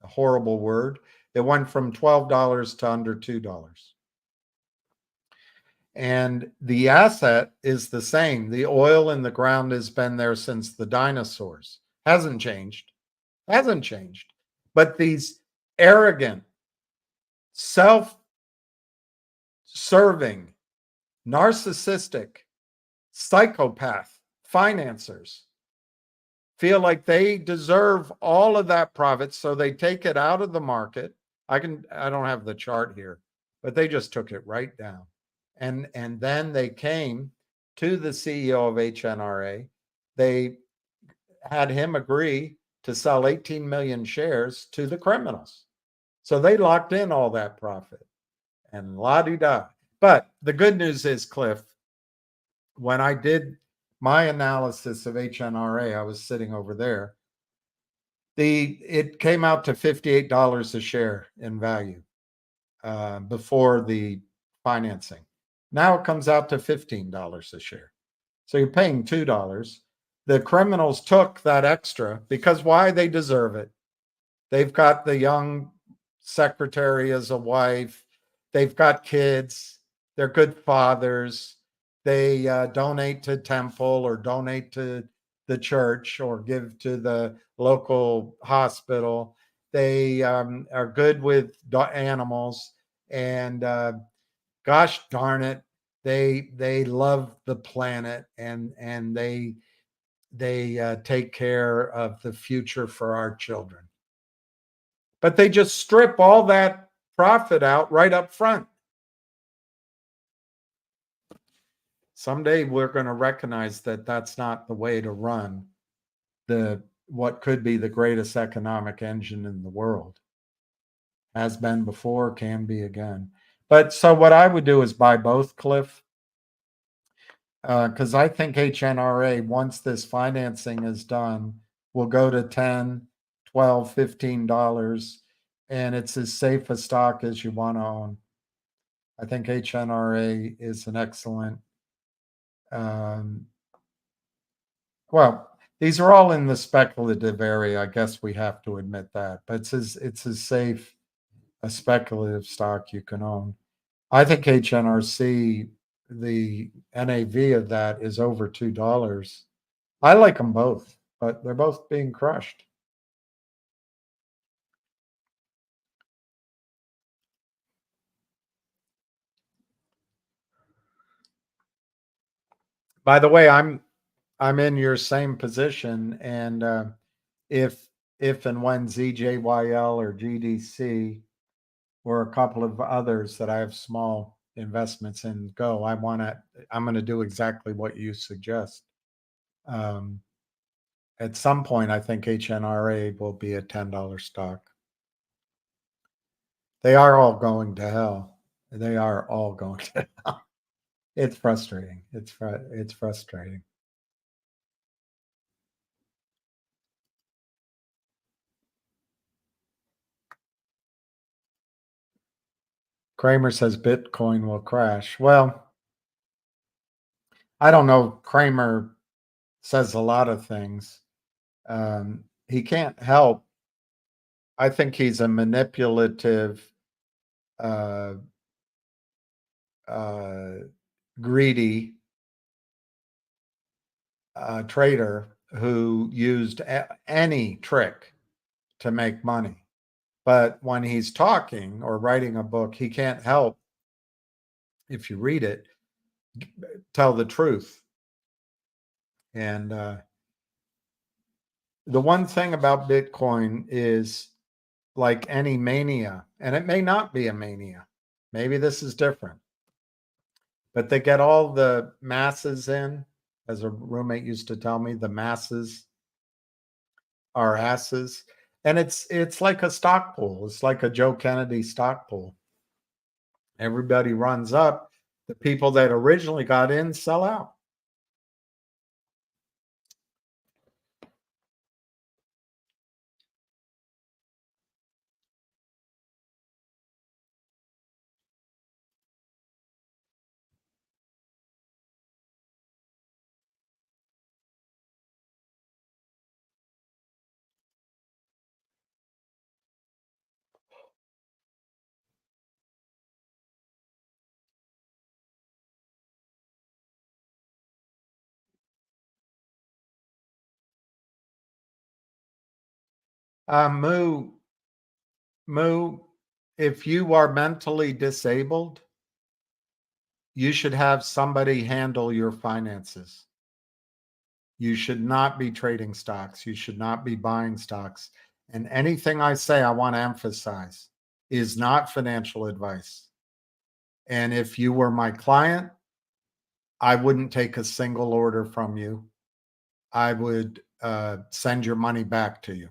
a horrible word, it went from $12 to under $2. And the asset is the same. The oil in the ground has been there since the dinosaurs. Hasn't changed. Hasn't changed. But these arrogant, self-serving, narcissistic, psychopath financiers feel like they deserve all of that profit, so they take it out of the market. I don't have the chart here, but they just took it right down. And then they came to the CEO of HNRA. They had him agree to sell 18 million shares to the criminals. So they locked in all that profit and la-di-da. But the good news is, Cliff, when I did my analysis of HNRA, I was sitting over there. It came out to $58 a share in value before the financing. Now it comes out to $15 a share. So you're paying $2. The criminals took that extra because why? They deserve it. They've got the young secretary as a wife. They've got kids. They're good fathers. They donate to temple or donate to the church or give to the local hospital. They are good with animals. And gosh darn it, they love the planet and they take care of the future for our children. But they just strip all that profit out right up front. Someday we're going to recognize that that's not the way to run what could be the greatest economic engine in the world. Has been before, can be again. But so what I would do is buy both, Cliff, because I think HNRA, once this financing is done, will go to $10, $12, $15, and it's as safe a stock as you want to own. I think HNRA is an excellent. Well, these are all in the speculative area. I guess we have to admit that, but it's as safe a speculative stock you can own. I think HNRC, the NAV of that is over $2. I like them both, but they're both being crushed. By the way, I'm in your same position, and if and when ZJYL or GDC or a couple of others that I have small investments in go, I'm going to do exactly what you suggest. At some point, I think HNRA will be a $10 stock. They are all going to hell. They are all going to hell. It's frustrating. It's frustrating. Kramer says Bitcoin will crash. Well, I don't know. Kramer says a lot of things. He can't help. I think he's a manipulative, greedy trader who used any trick to make money. But when he's talking or writing a book, he can't help, if you read it, tell the truth. And the one thing about Bitcoin is, like any mania, and it may not be a mania, maybe this is different, but they get all the masses in, as a roommate used to tell me, the masses are asses. And it's like a stock pool. It's like a Joe Kennedy stock pool. Everybody runs up. The people that originally got in sell out. Moo, if you are mentally disabled, you should have somebody handle your finances. You should not be trading stocks. You should not be buying stocks. And anything I say, I want to emphasize, is not financial advice. And if you were my client, I wouldn't take a single order from you. I would send your money back to you.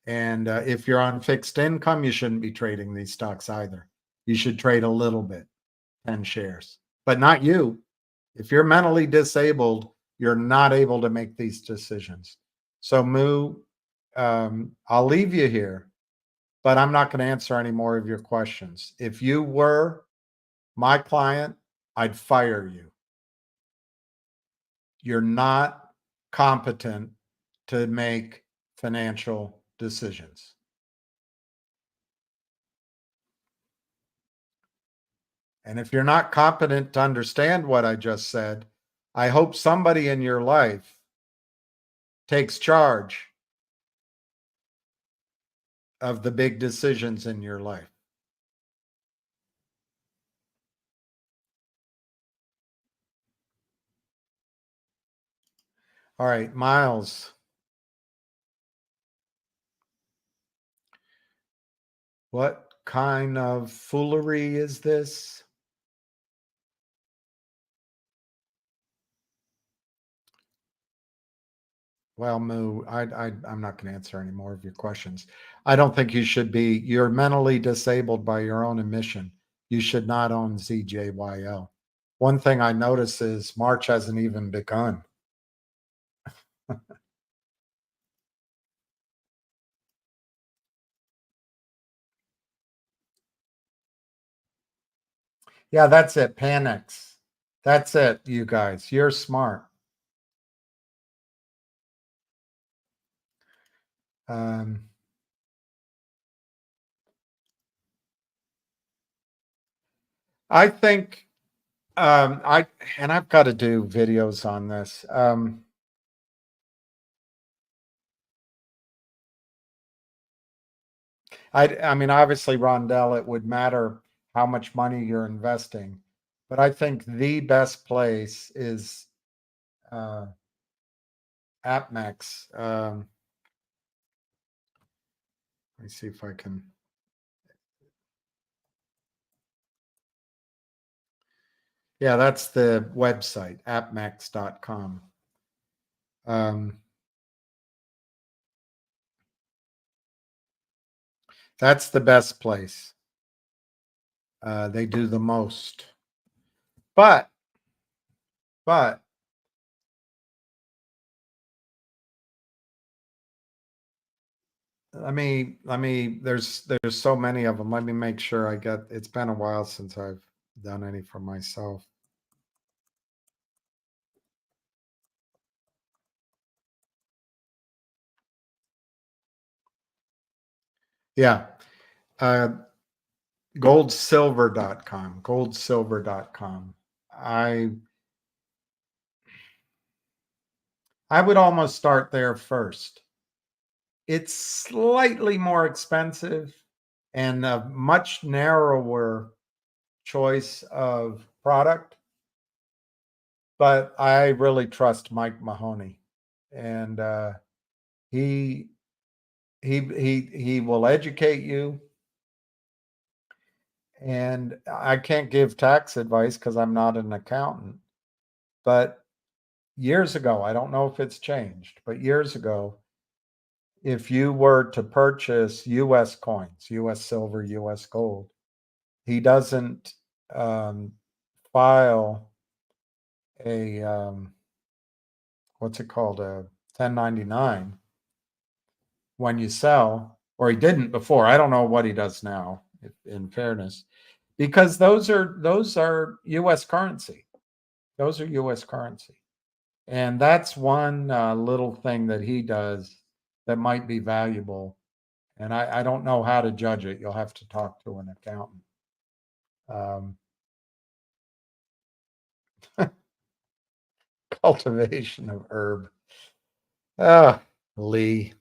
And if you're on fixed income, you shouldn't be trading these stocks either. You should trade a little bit, 10 shares, but not you. If you're mentally disabled, you're not able to make these decisions. So, Moo, I'll leave you here, but I'm not going to answer any more of your questions. If you were my client, I'd fire you. You're not competent to make financial decisions. And if you're not competent to understand what I just said, I hope somebody in your life takes charge of the big decisions in your life. All right, Miles. What kind of foolery is this? Well, Moo, I'm not going to answer any more of your questions. I don't think you should be. You're mentally disabled by your own admission. You should not own ZJYL. One thing I notice is March hasn't even begun. Yeah, that's it. Panics. That's it, you guys. You're smart. I think I've got to do videos on this. I mean, obviously, Rondell, it would matter how much money you're investing, but I think the best place is AppMax. Let me see if I can. Yeah, that's the website, appmax.com. That's the best place. They do the most. But there's so many of them. Let me make sure I get, it's been a while since I've done any for myself. Yeah. Goldsilver.com. I would almost start there first. It's slightly more expensive and a much narrower choice of product, but I really trust Mike Mahoney, and he will educate you. And I can't give tax advice because I'm not an accountant, but years ago, I don't know if it's changed, but years ago, if you were to purchase US coins, US silver, US gold, he doesn't file a what's it called, a 1099 when you sell, or he didn't before. I don't know what he does now, in fairness, because those are US currency. Those are US currency. And that's one little thing that he does that might be valuable. And I don't know how to judge it. You'll have to talk to an accountant. Cultivation of herb. Ah, Lee.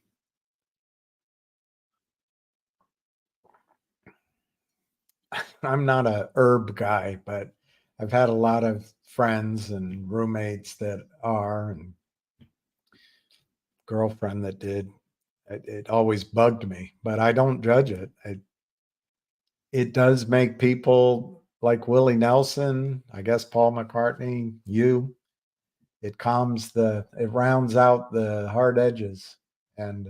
I'm not a herb guy, but I've had a lot of friends and roommates that are, and girlfriend that did. It always bugged me, but I don't judge it. It does make people like Willie Nelson, I guess Paul McCartney, you. It rounds out the hard edges. And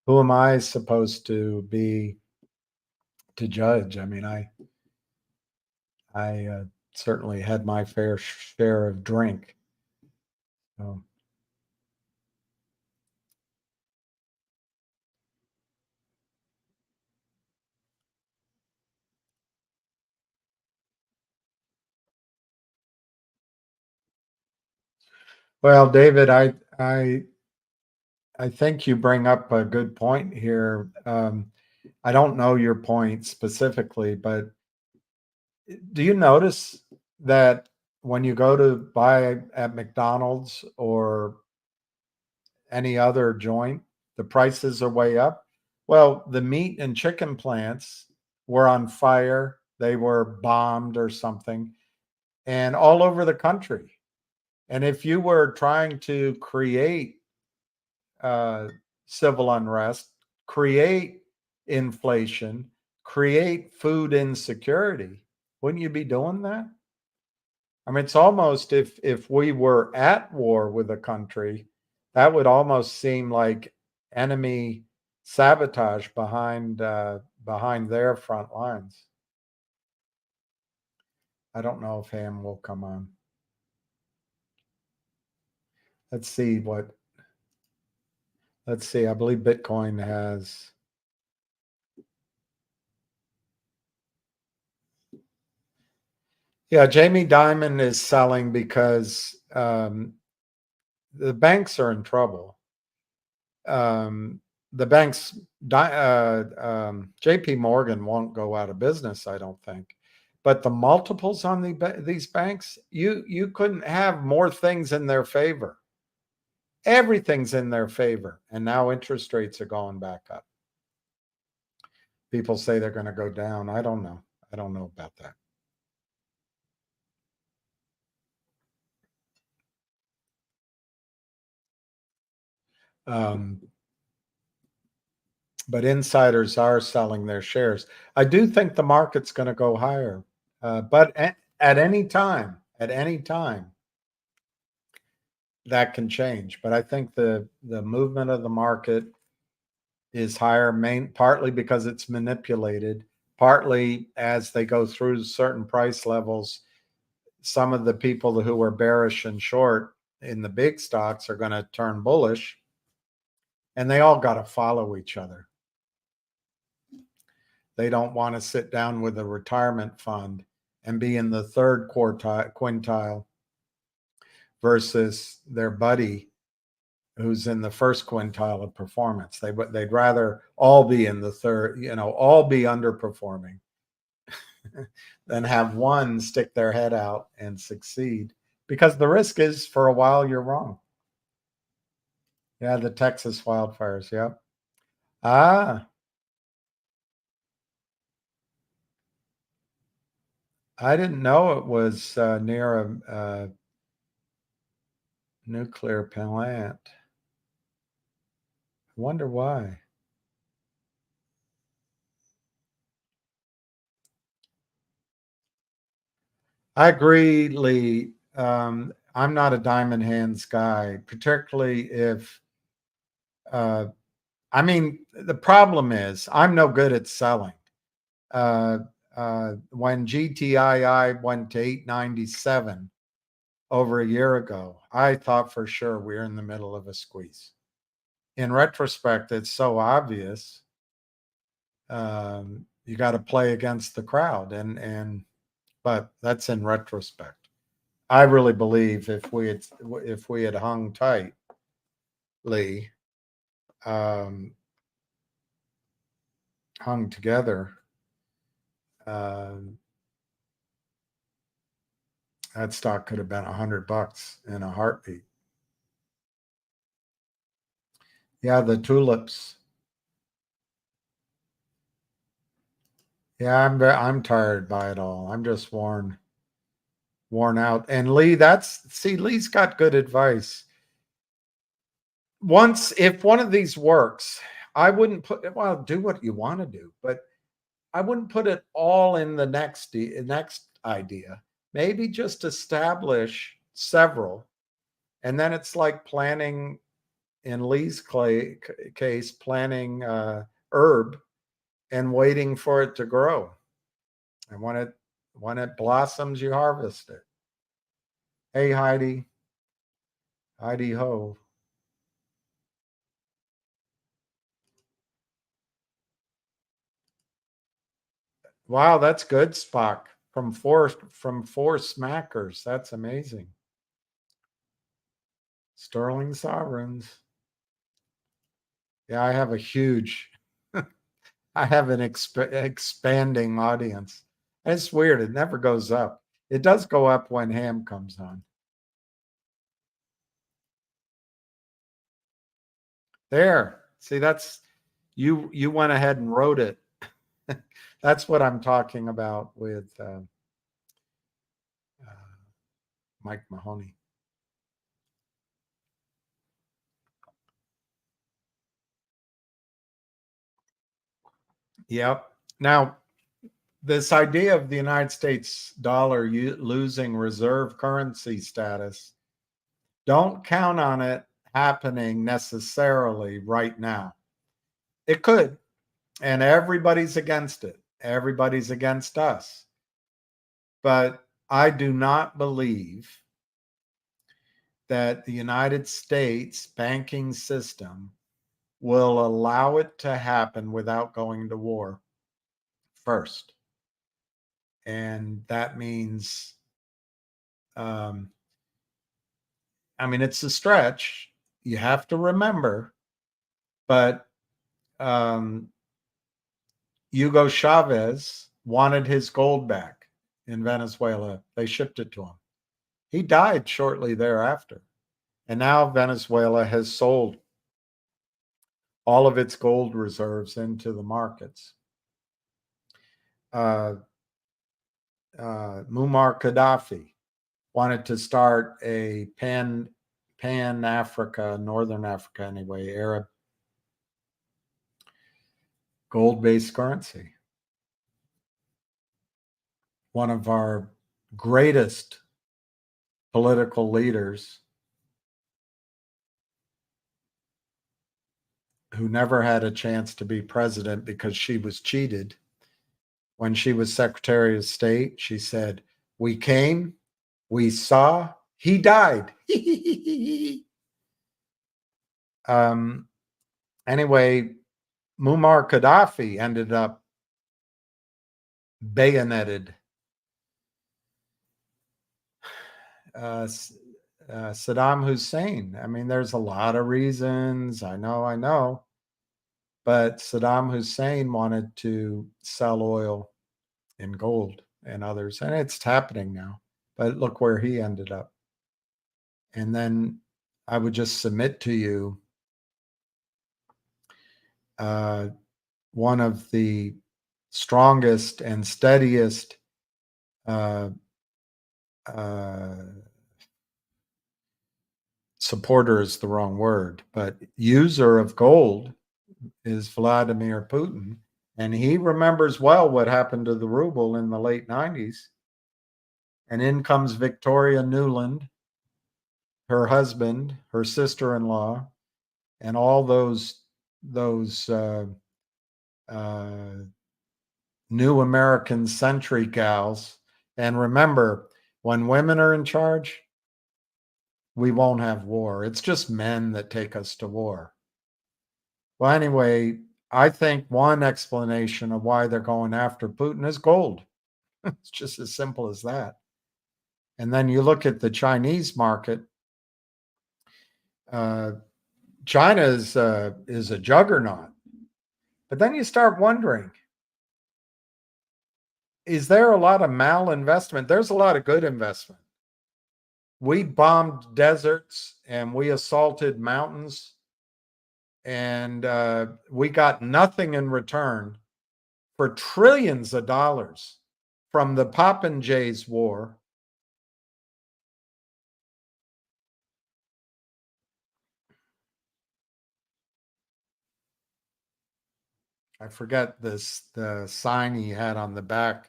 who am I supposed to be to judge? I mean, I certainly had my fair share of drink. So. Well, David, I think you bring up a good point here. I don't know your point specifically, but do you notice that when you go to buy at McDonald's or any other joint, the prices are way up? Well, the meat and chicken plants were on fire, they were bombed or something, and all over the country. And if you were trying to create uh, civil unrest, create inflation, create food insecurity, wouldn't you be doing that? I mean, it's almost if we were at war with a country, that would almost seem like enemy sabotage behind their front lines. I don't know if Ham will come on. Let's see what. Let's see. I believe Bitcoin has. Yeah, Jamie Dimon is selling because the banks are in trouble. The banks, JP Morgan won't go out of business, I don't think. But the multiples on these banks, you couldn't have more things in their favor. Everything's in their favor. And now interest rates are going back up. People say they're going to go down. I don't know. I don't know about that. But insiders are selling their shares. I do think the market's going to go higher, but at any time, that can change. But I think the movement of the market is higher, partly because it's manipulated, partly as they go through certain price levels. Some of the people who were bearish and short in the big stocks are going to turn bullish, and they all got to follow each other. They don't want to sit down with a retirement fund and be in the third quintile versus their buddy who's in the first quintile of performance. They'd rather all be in the third, all be underperforming than have one stick their head out and succeed, because the risk is for a while you're wrong. Yeah, the Texas wildfires. Yeah. I didn't know it was near a nuclear plant. I wonder why. I agree, Lee. I'm not a diamond hands guy, particularly if, I mean, the problem is I'm no good at selling. When GTII went to 897 over a year ago, I thought for sure we're in the middle of a squeeze. In retrospect, it's so obvious. You got to play against the crowd, but that's in retrospect. I really believe if we had hung tight, Lee, hung together, that stock could have been $100 in a heartbeat. Yeah, the tulips. Yeah, I'm tired by it all. I'm just worn out. And Lee, Lee's got good advice. Once, if one of these works, I wouldn't do what you want to do, but I wouldn't put it all in the next idea. Maybe just establish several, and then it's like planning, in Lee's case, planting herb and waiting for it to grow. And when it blossoms, you harvest it. Hey, Heidi ho. Wow, that's good, Spock. From four smackers. That's amazing. Sterling sovereigns. Yeah, I have a huge, I have an expanding audience. It's weird. It never goes up. It does go up when Ham comes on. There. See, that's you went ahead and wrote it. That's what I'm talking about with Mike Mahoney. Yep. Now, this idea of the United States dollar losing reserve currency status, don't count on it happening necessarily right now. It could, and everybody's against it. Everybody's against us. But I do not believe that the United States banking system will allow it to happen without going to war first. And that means, it's a stretch. You have to remember, but Hugo Chavez wanted his gold back in Venezuela. They shipped it to him. He died shortly thereafter. And now Venezuela has sold all of its gold reserves into the markets. Muammar Gaddafi wanted to start a pan Africa, Northern Africa anyway, Arab gold-based currency. One of our greatest political leaders who never had a chance to be president because she was cheated. When she was Secretary of State, she said, "We came, we saw, he died." Anyway, Muammar Gaddafi ended up bayoneted. Saddam Hussein. There's a lot of reasons. I know. But Saddam Hussein wanted to sell oil in gold and others, and it's happening now. But look where he ended up. And then I would just submit to you one of the strongest and steadiest supporter is the wrong word, but user of gold is Vladimir Putin. And he remembers well what happened to the ruble in the late 90s. And in comes Victoria Nuland, her husband, her sister-in-law, and all those new American century gals. And remember, when women are in charge, we won't have war. It's just men that take us to war. Well, anyway, I think one explanation of why they're going after Putin is gold. It's just as simple as that. And then you look at the Chinese market. China is a juggernaut. But then you start wondering, is there a lot of malinvestment? There's a lot of good investment. We bombed deserts and we assaulted mountains, and we got nothing in return for trillions of dollars from the Popinjays War. I forget the sign he had on the back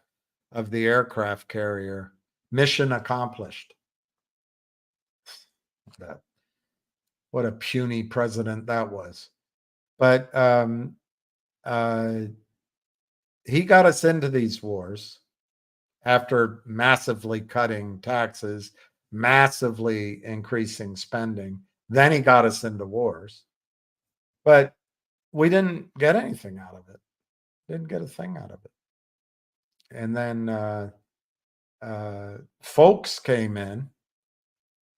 of the aircraft carrier. Mission accomplished. What a puny president that was. But he got us into these wars after massively cutting taxes, massively increasing spending. Then he got us into wars. But we didn't get anything out of it. Didn't get a thing out of it. And then folks came in,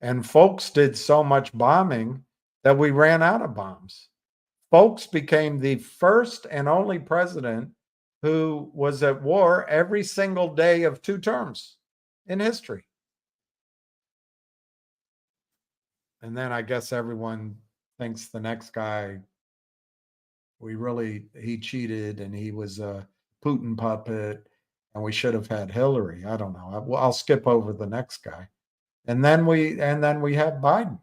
and folks did so much bombing that we ran out of bombs. Folks became the first and only president who was at war every single day of 2 terms in history. And then I guess everyone thinks the next guy, he cheated and he was a Putin puppet and we should have had Hillary. I don't know. I'll skip over the next guy. And then we have Biden.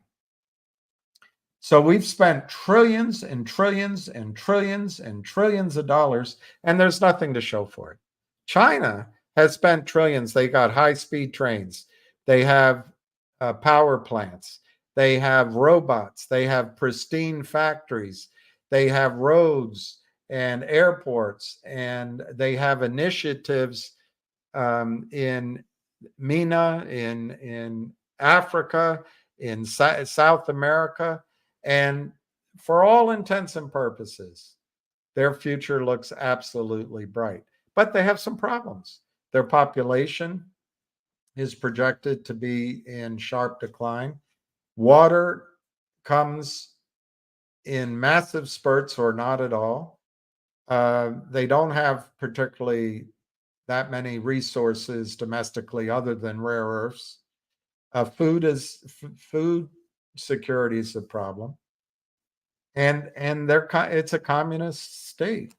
So we've spent trillions and trillions and trillions and trillions of dollars, and there's nothing to show for it. China has spent trillions. They got high-speed trains. They have power plants. They have robots. They have pristine factories. They have roads and airports, and they have initiatives in MENA, in Africa, in South America. And for all intents and purposes, their future looks absolutely bright. But they have some problems. Their population is projected to be in sharp decline. Water comes in massive spurts or not at all. They don't have particularly that many resources domestically other than rare earths. Food security is a problem, and it's a communist state.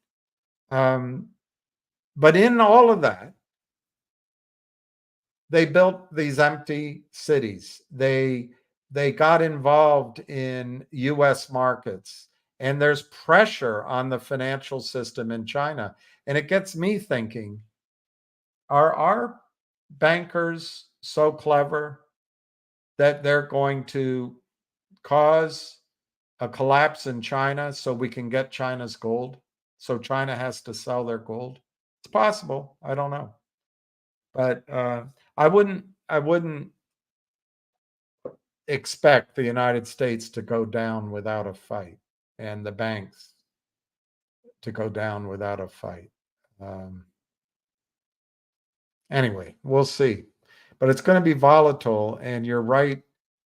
But in all of that, they built these empty cities. They got involved in U.S. markets, and there's pressure on the financial system in China. And it gets me thinking: are our bankers so clever that they're going to cause a collapse in China so we can get China's gold? So China has to sell their gold? It's possible. I don't know. But I wouldn't expect the United States to go down without a fight, and the banks to go down without a fight. Anyway, we'll see. But it's going to be volatile, and you're right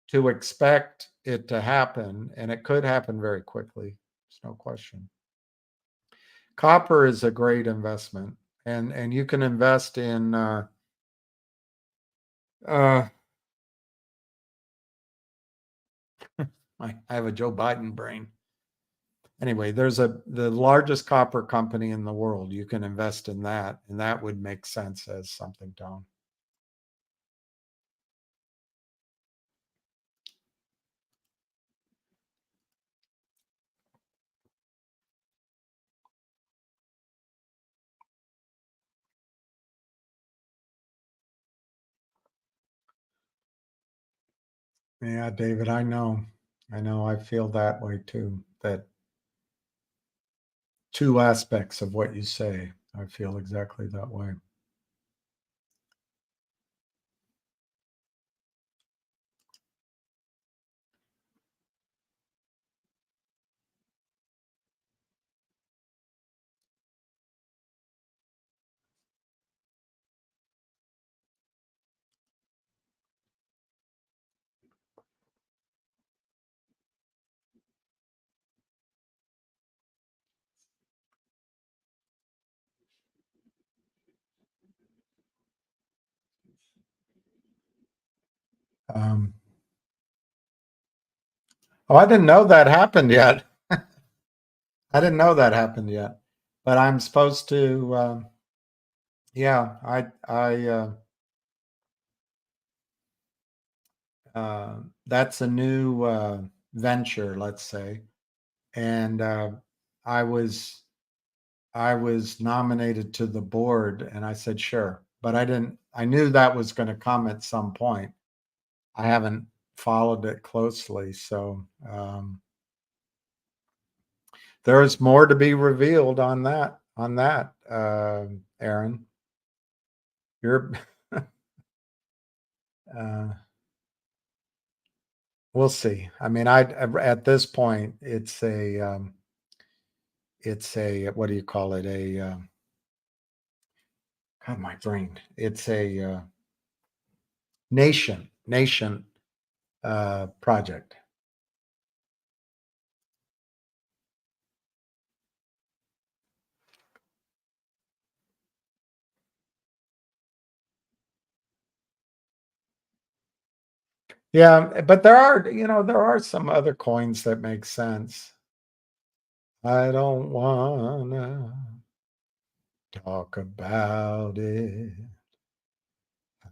to expect it to happen, and it could happen very quickly. There's no question. Copper is a great investment, and you can invest in I have a Joe Biden brain. Anyway, there's the largest copper company in the world. You can invest in that, and that would make sense as something to own. Yeah, David, I know. I feel that way too. That two aspects of what you say, I feel exactly that way. Um, oh, I didn't know that happened yet. I didn't know that happened yet. but I'm supposed to, yeah, that's a new venture, let's say. And I was nominated to the board, and I said sure, but I knew that was going to come at some point. I haven't followed it closely, so there's more to be revealed on that. Aaron, you're we'll see. I mean, at this point, it's a what do you call it? God, my brain. It's a nation project. Yeah, but there are some other coins that make sense. I don't wanna talk about it.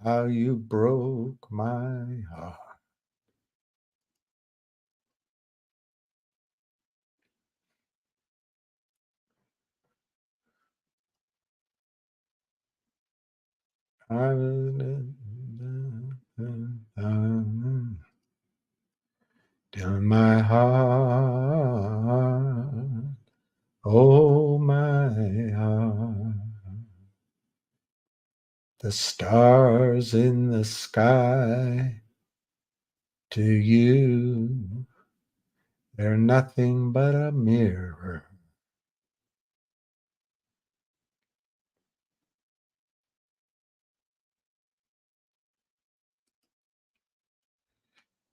How you broke my heart. Down my heart, oh my heart. The stars in the sky, to you, they're nothing but a mirror.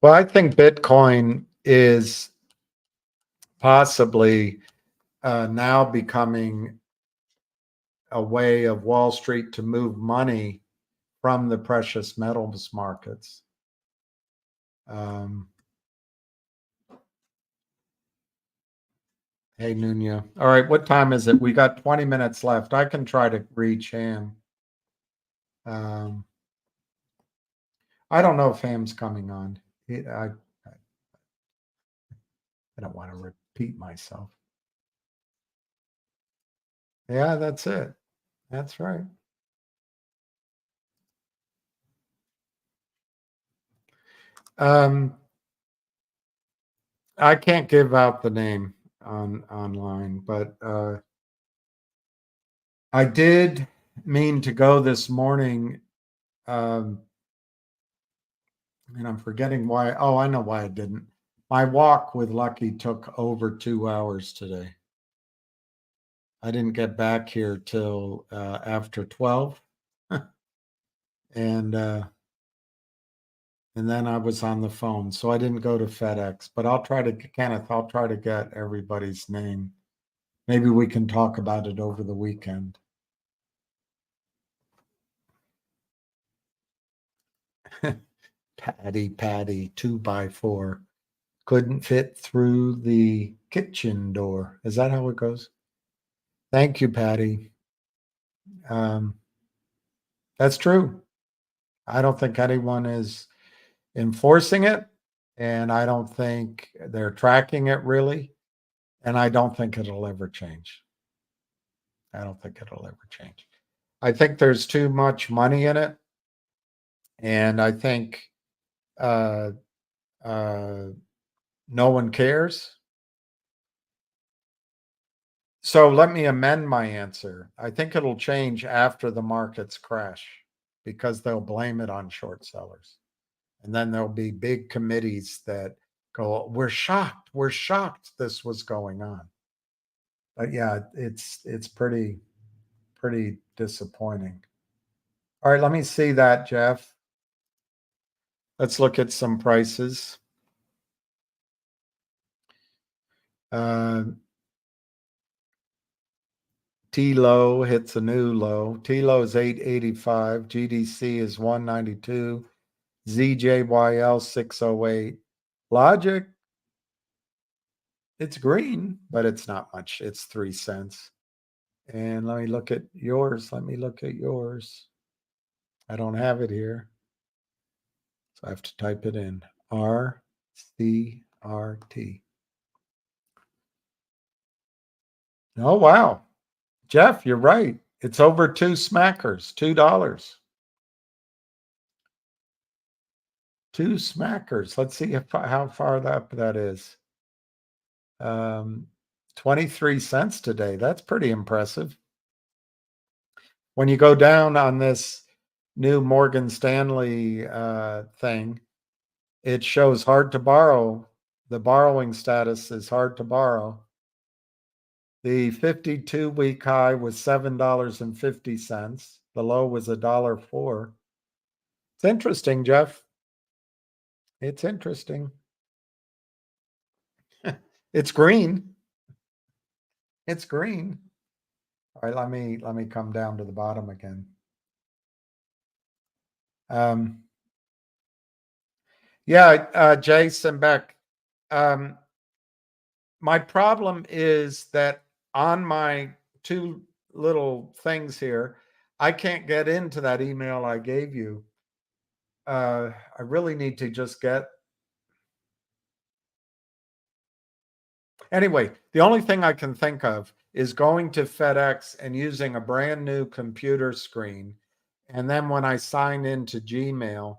Well, I think Bitcoin is possibly now becoming a way of Wall Street to move money from the precious metals markets. Hey, Nunya. All right, what time is it? We got 20 minutes left. I can try to reach Ham. I don't know if Ham's coming on. I don't want to repeat myself. Yeah, that's it. That's right. I can't give out the name online, but I did mean to go this morning, and I'm forgetting why. Oh, I know why I didn't. My walk with Lucky took over 2 hours today. I didn't get back here till after 12, and then I was on the phone, so I didn't go to FedEx. But I'll try to, Kenneth. I'll try to get everybody's name. Maybe we can talk about it over the weekend. Patty, 2x4 couldn't fit through the kitchen door. Is that how it goes? Thank you, Patty. That's true. I don't think anyone is enforcing it, and I don't think they're tracking it really, and I don't think it'll ever change. I don't think it'll ever change. I think there's too much money in it, and I think uh, no one cares. So let me amend my answer. I think it'll change after the markets crash because they'll blame it on short sellers. And then there'll be big committees that go, we're shocked this was going on. But yeah, it's pretty disappointing. All right, let me see that, Jeff. Let's look at some prices. T-low hits a new low. T-low is 885. GDC is 192. ZJYL 608. Logic, it's green, but it's not much. It's 3 cents. And let me look at yours. Let me look at yours. I don't have it here. So I have to type it in. RCRT. Oh, wow. Jeff, you're right. It's over 2 smackers, $2. 2 smackers. Let's see how far up that is. 23 cents today. That's pretty impressive. When you go down on this new Morgan Stanley thing, it shows hard to borrow. The borrowing status is hard to borrow. The 52-week high was $7.50. The low was $1.04. It's interesting, Jeff. It's interesting. It's green. It's green. All right, let me come down to the bottom again. Yeah, Jason Beck. My problem is that on my 2 little things here, I can't get into that email I gave you. I really need to just get. Anyway, the only thing I can think of is going to FedEx and using a brand new computer screen. And then when I sign into Gmail,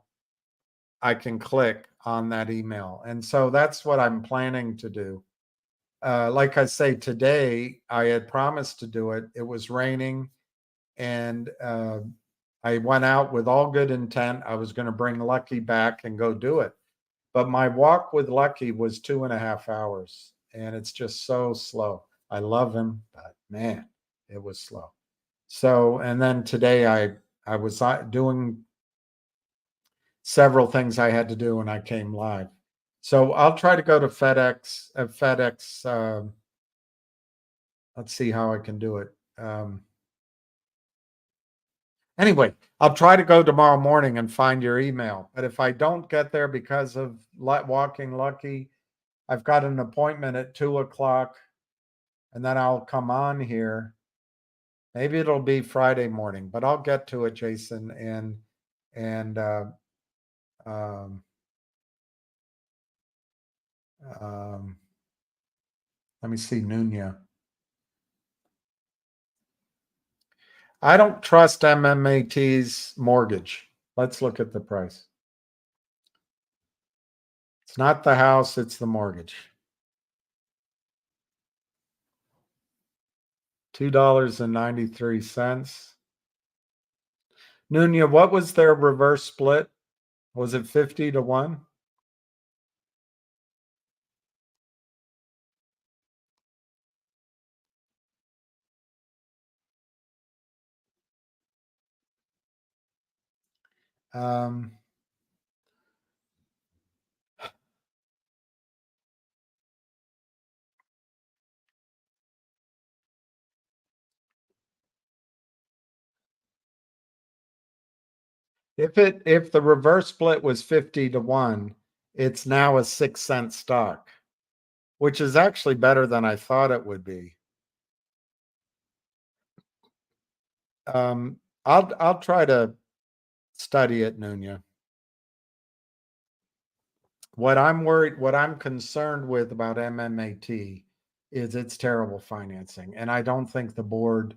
I can click on that email. And so that's what I'm planning to do. Like I say, today I had promised to do it. It was raining, and I went out with all good intent. I was going to bring Lucky back and go do it. But my walk with Lucky was 2.5 hours, and it's just so slow. I love him, but man, it was slow. So, and then today I was doing several things I had to do, and I came live. So I'll try to go to FedEx. Let's see how I can do it. Anyway, I'll try to go tomorrow morning and find your email. But if I don't get there because of walking Lucky, I've got an appointment at 2:00, and then I'll come on here. Maybe it'll be Friday morning, but I'll get to it, Jason. And let me see, Nunya. I don't trust MMAT's mortgage. Let's look at the price. It's not the house, it's the mortgage. $2.93. Nunya, what was their reverse split? Was it 50-1? If the reverse split was 50-1, it's now a 6-cent stock, which is actually better than I thought it would be. I'll try to study it, Nunya. What I'm concerned with about MMAT is its terrible financing, and I don't think the board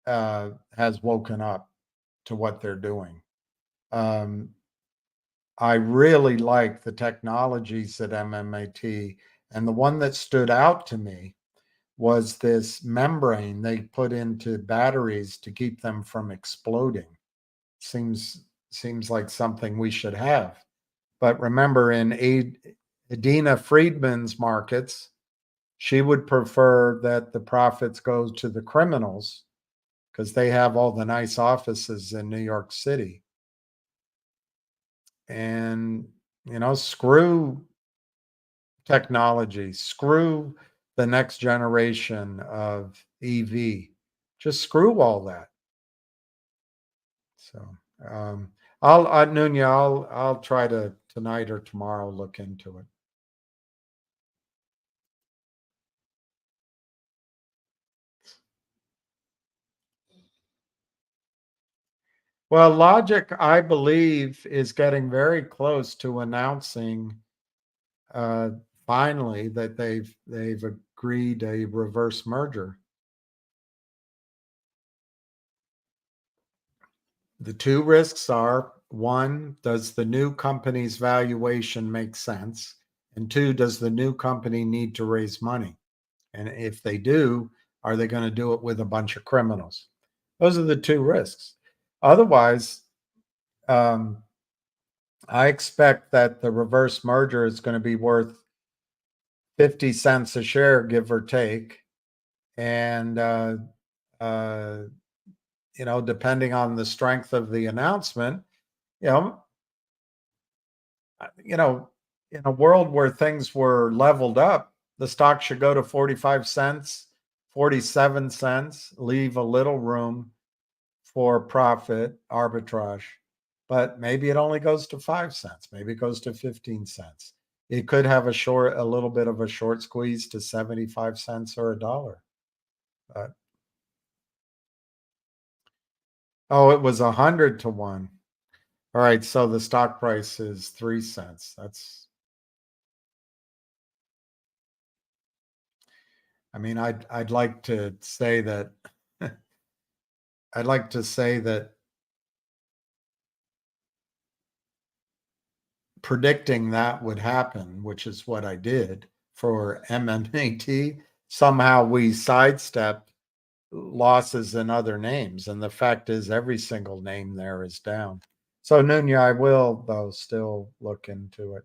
has woken up to what they're doing. I really like the technologies at MMAT, and the one that stood out to me was this membrane they put into batteries to keep them from exploding. Seems like something we should have. But remember, in Adina Friedman's markets, she would prefer that the profits go to the criminals because they have all the nice offices in New York City. And, screw technology, screw the next generation of EV, just screw all that. So, Nunya, I'll try to tonight or tomorrow look into it. Well, Logic, I believe, is getting very close to announcing uh, finally that they've agreed a reverse merger. The two risks are: one, does the new company's valuation make sense? And two, does the new company need to raise money? And if they do, are they going to do it with a bunch of criminals? Those are the two risks. Otherwise, um, I expect that the reverse merger is going to be worth 50 cents a share, give or take. And, uh, depending on the strength of the announcement, you know, you know, in a world where things were leveled up, the stock should go to 45 cents, 47 cents, leave a little room for profit arbitrage. But maybe it only goes to 5 cents, maybe it goes to 15 cents. It could have a little bit of a short squeeze to 75 cents or a dollar. But, oh, it was 100 to 1. All right, so the stock price is 3 cents. I'd like to say that I'd like to say that predicting that would happen, which is what I did for MMAT, somehow we sidestepped losses in other names. And the fact is, every single name there is down. So Nunya, I will, though, still look into it.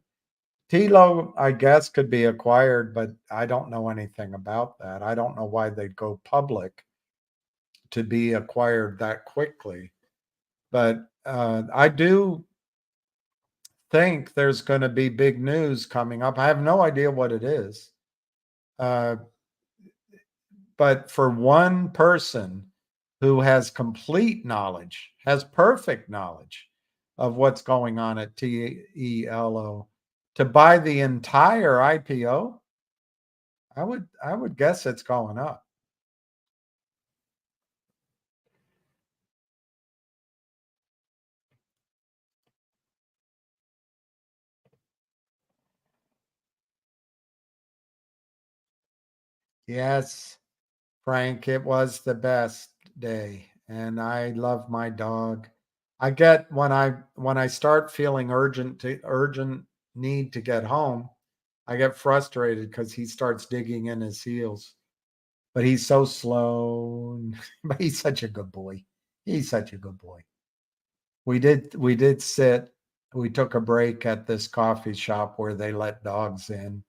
Tilo, I guess, could be acquired, but I don't know anything about that. I don't know why they'd go public to be acquired that quickly. But I do think there's going to be big news coming up. I have no idea what it is. But for one person who has complete knowledge, has perfect knowledge of what's going on at TELO, to buy the entire IPO, I would guess it's going up. Yes, Frank, it was the best day, and I love my dog. I get when I start feeling urgent need to get home, I get frustrated because he starts digging in his heels. But he's so slow, but he's such a good boy. He's such a good boy. We did sit. We took a break at this coffee shop where they let dogs in,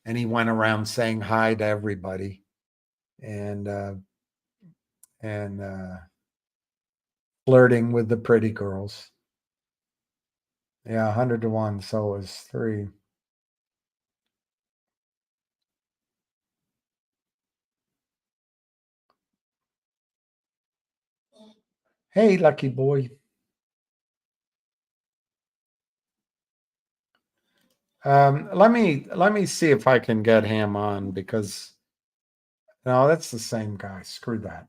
and he went around saying hi to everybody, and flirting with the pretty girls. Yeah, 100 to 1. So it was 3. Hey, lucky boy. Let me see if I can get him on, because no, that's the same guy. Screw that.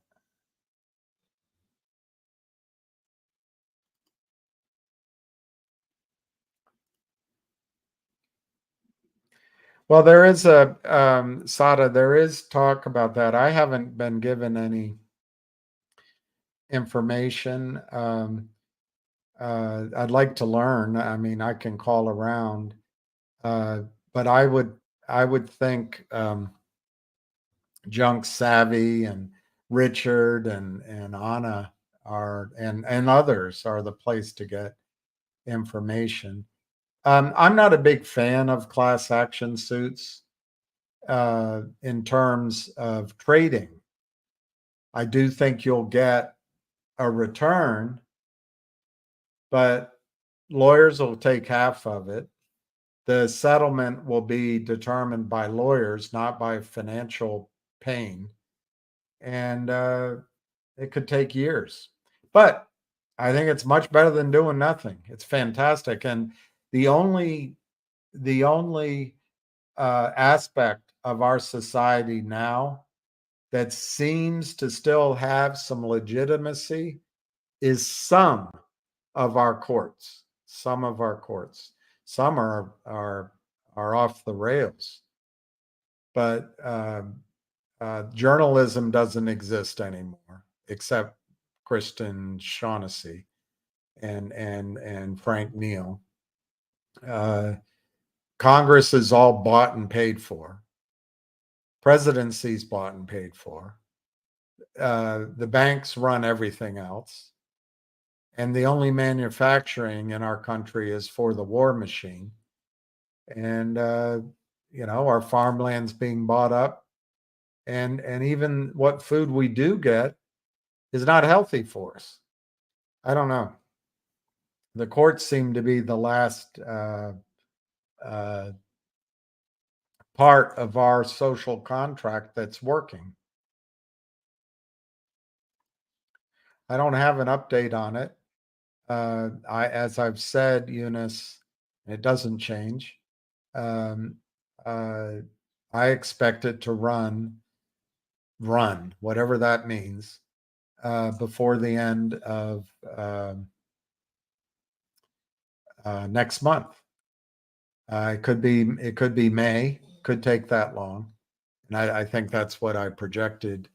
Well, there is Sada, there is talk about that. I haven't been given any information. I'd like to learn. I mean, I can call around, but I would think Junk Savvy and Richard and Anna and others are the place to get information. I'm not a big fan of class action suits in terms of trading. I do think you'll get a return, but lawyers will take half of it. The settlement will be determined by lawyers, not by financial pain. And it could take years. But I think it's much better than doing nothing. It's fantastic. And the only aspect of our society now that seems to still have some legitimacy is some of our courts. Some of our courts. Some are off the rails. But journalism doesn't exist anymore, except Kristen Shaughnessy and Frank Neal. Congress is all bought and paid for. Presidency's bought and paid for. The banks run everything else. And the only manufacturing in our country is for the war machine. And, our farmland's being bought up. And even what food we do get is not healthy for us. I don't know. The courts seem to be the last part of our social contract that's working. I don't have an update on it. As I've said, Eunice, it doesn't change. I expect it to run, whatever that means, before the end of next month. It could be May, could take that long. And I think that's what I projected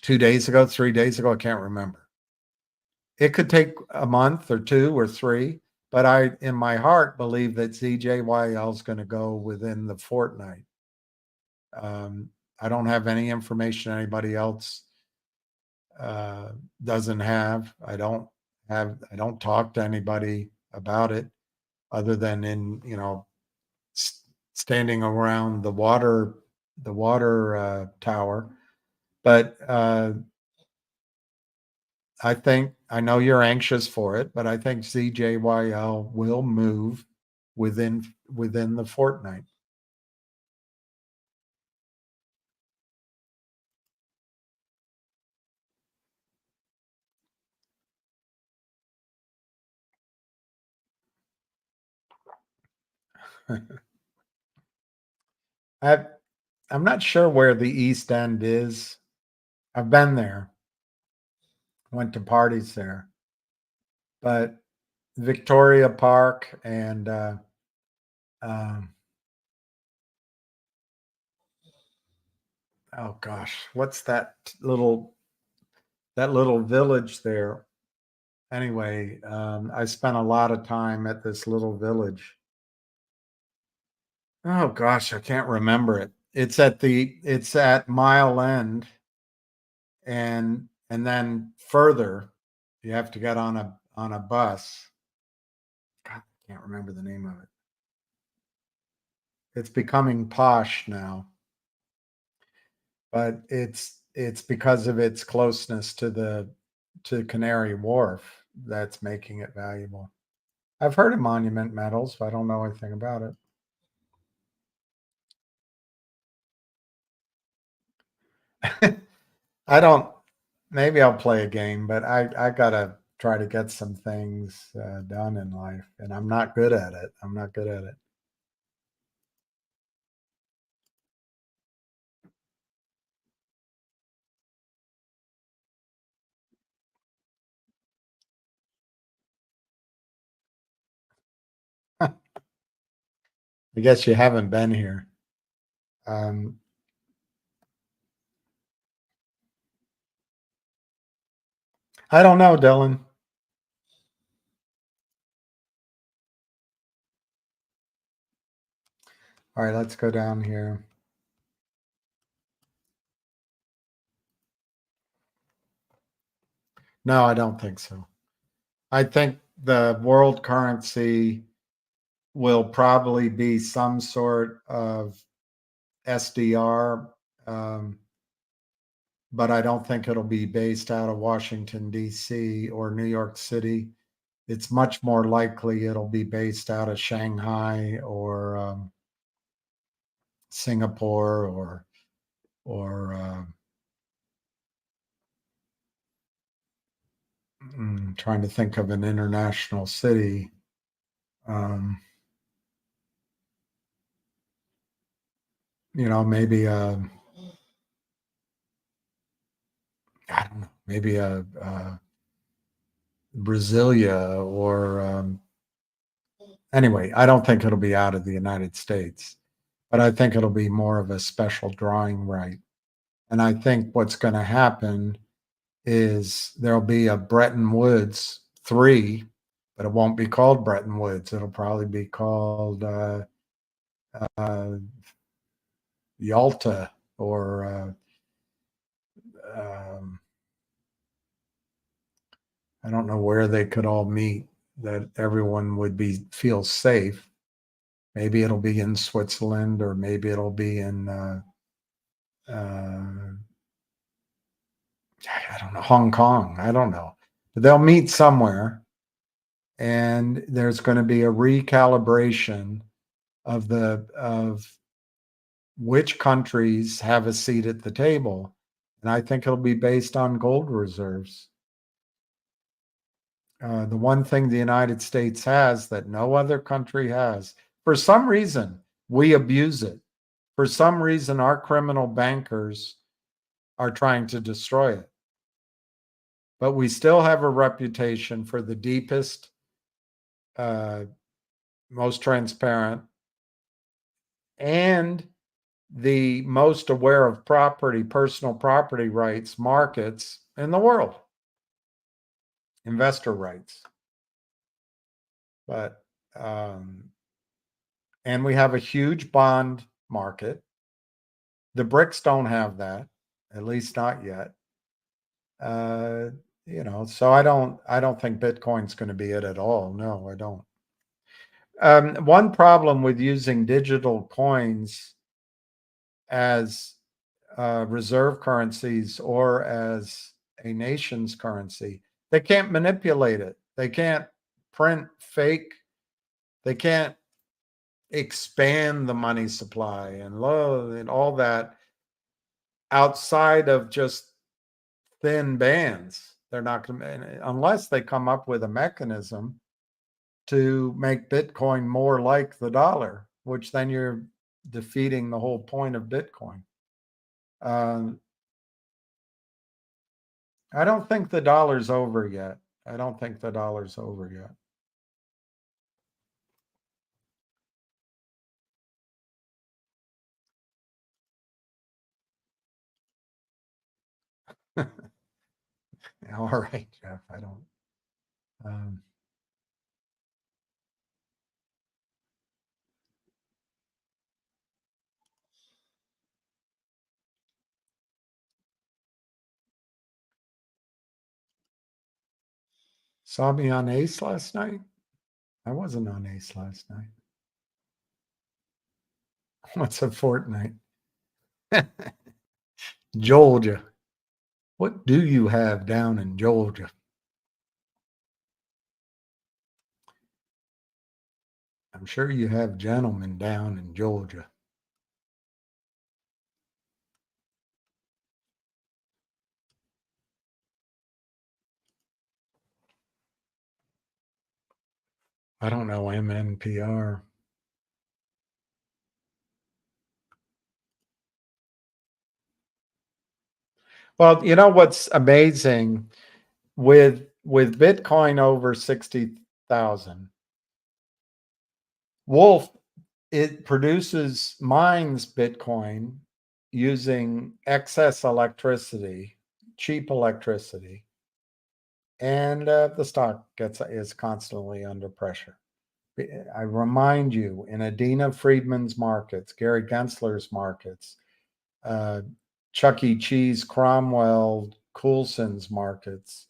2 days ago, 3 days ago, I can't remember. It could take a month or 2 or 3, but I, in my heart, believe that ZJYL is going to go within the fortnight. I don't have any information anybody else doesn't have. I don't talk to anybody about it other than in, standing around the water tower. But I know you're anxious for it, but I think ZJYL will move within the fortnight. I'm not sure where the East End is. I've been there, went to parties there, but Victoria Park and oh gosh, what's that little village there? Anyway, I spent a lot of time at this little village. Oh gosh, I can't remember it. It's at Mile End, and then further, you have to get on a bus. God, I can't remember the name of it. It's becoming posh now, but it's because of its closeness to Canary Wharf that's making it valuable. I've heard of Monument Metals, but I don't know anything about it. I don't. Maybe I'll play a game, but I gotta try to get some things done in life, and I'm not good at it. I guess you haven't been here. Um, I don't know, Dylan. All right, let's go down here. No, I don't think so. I think the world currency will probably be some sort of SDR, but I don't think it'll be based out of Washington, D.C. or New York City. It's much more likely it'll be based out of Shanghai or Singapore or trying to think of an international city. maybe I don't know, maybe Brasilia or anyway, I don't think it'll be out of the United States, but I think it'll be more of a special drawing right. And I think what's going to happen is there'll be a Bretton Woods 3, but it won't be called Bretton Woods. It'll probably be called Yalta or I don't know where they could all meet that everyone would feel safe. Maybe it'll be in Switzerland, or maybe it'll be in I don't know, Hong Kong. I don't know, but they'll meet somewhere, and there's going to be a recalibration of which countries have a seat at the table, and I think it'll be based on gold reserves. The one thing the United States has that no other country has, for some reason, we abuse it. For some reason, our criminal bankers are trying to destroy it. But we still have a reputation for the deepest, most transparent, and the most aware of personal property rights markets in the world. Investor rights. But and we have a huge bond market. The BRICS don't have that, at least not yet. So I don't think Bitcoin's going to be it at all. No, I don't. One problem with using digital coins as reserve currencies or as a nation's currency, they can't manipulate it. They can't print fake. They can't expand the money supply and all that outside of just thin bands. They're not going to, unless they come up with a mechanism to make Bitcoin more like the dollar, which then you're defeating the whole point of Bitcoin. I don't think the dollar's over yet. I don't think the dollar's over yet. All right, Jeff. I don't. Saw me on Ace last night? I wasn't on Ace last night. What's a fortnight? Georgia. What do you have down in Georgia? I'm sure you have gentlemen down in Georgia. I don't know MNPR. Well, you know what's amazing with Bitcoin over 60,000, Wolf, it mines Bitcoin using excess electricity, cheap electricity, and the stock is constantly under pressure. I remind you, in Adina Friedman's markets, Gary Gensler's markets, Chuck E. Cheese, Cromwell, Coulson's markets,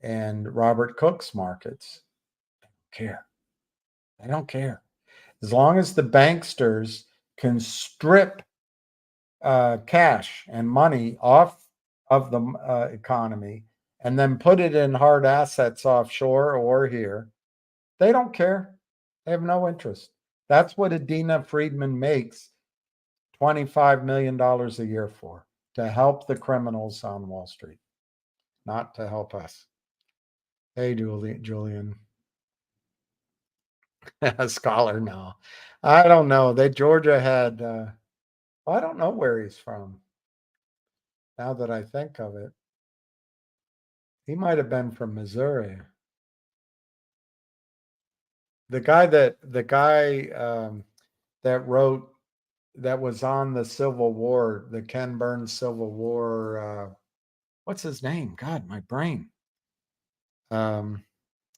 and Robert Cook's markets, they don't care. As long as the banksters can strip cash and money off of the economy and then put it in hard assets offshore or here, they don't care. They have no interest. That's what Adina Friedman makes $25 million a year for, to help the criminals on Wall Street, not to help us. Hey, Julian. A scholar now. I don't know. Georgia had Well, I don't know where he's from. Now that I think of it, he might have been from Missouri. The guy that wrote, that was on the Civil War, the Ken Burns Civil War. What's his name? God, my brain.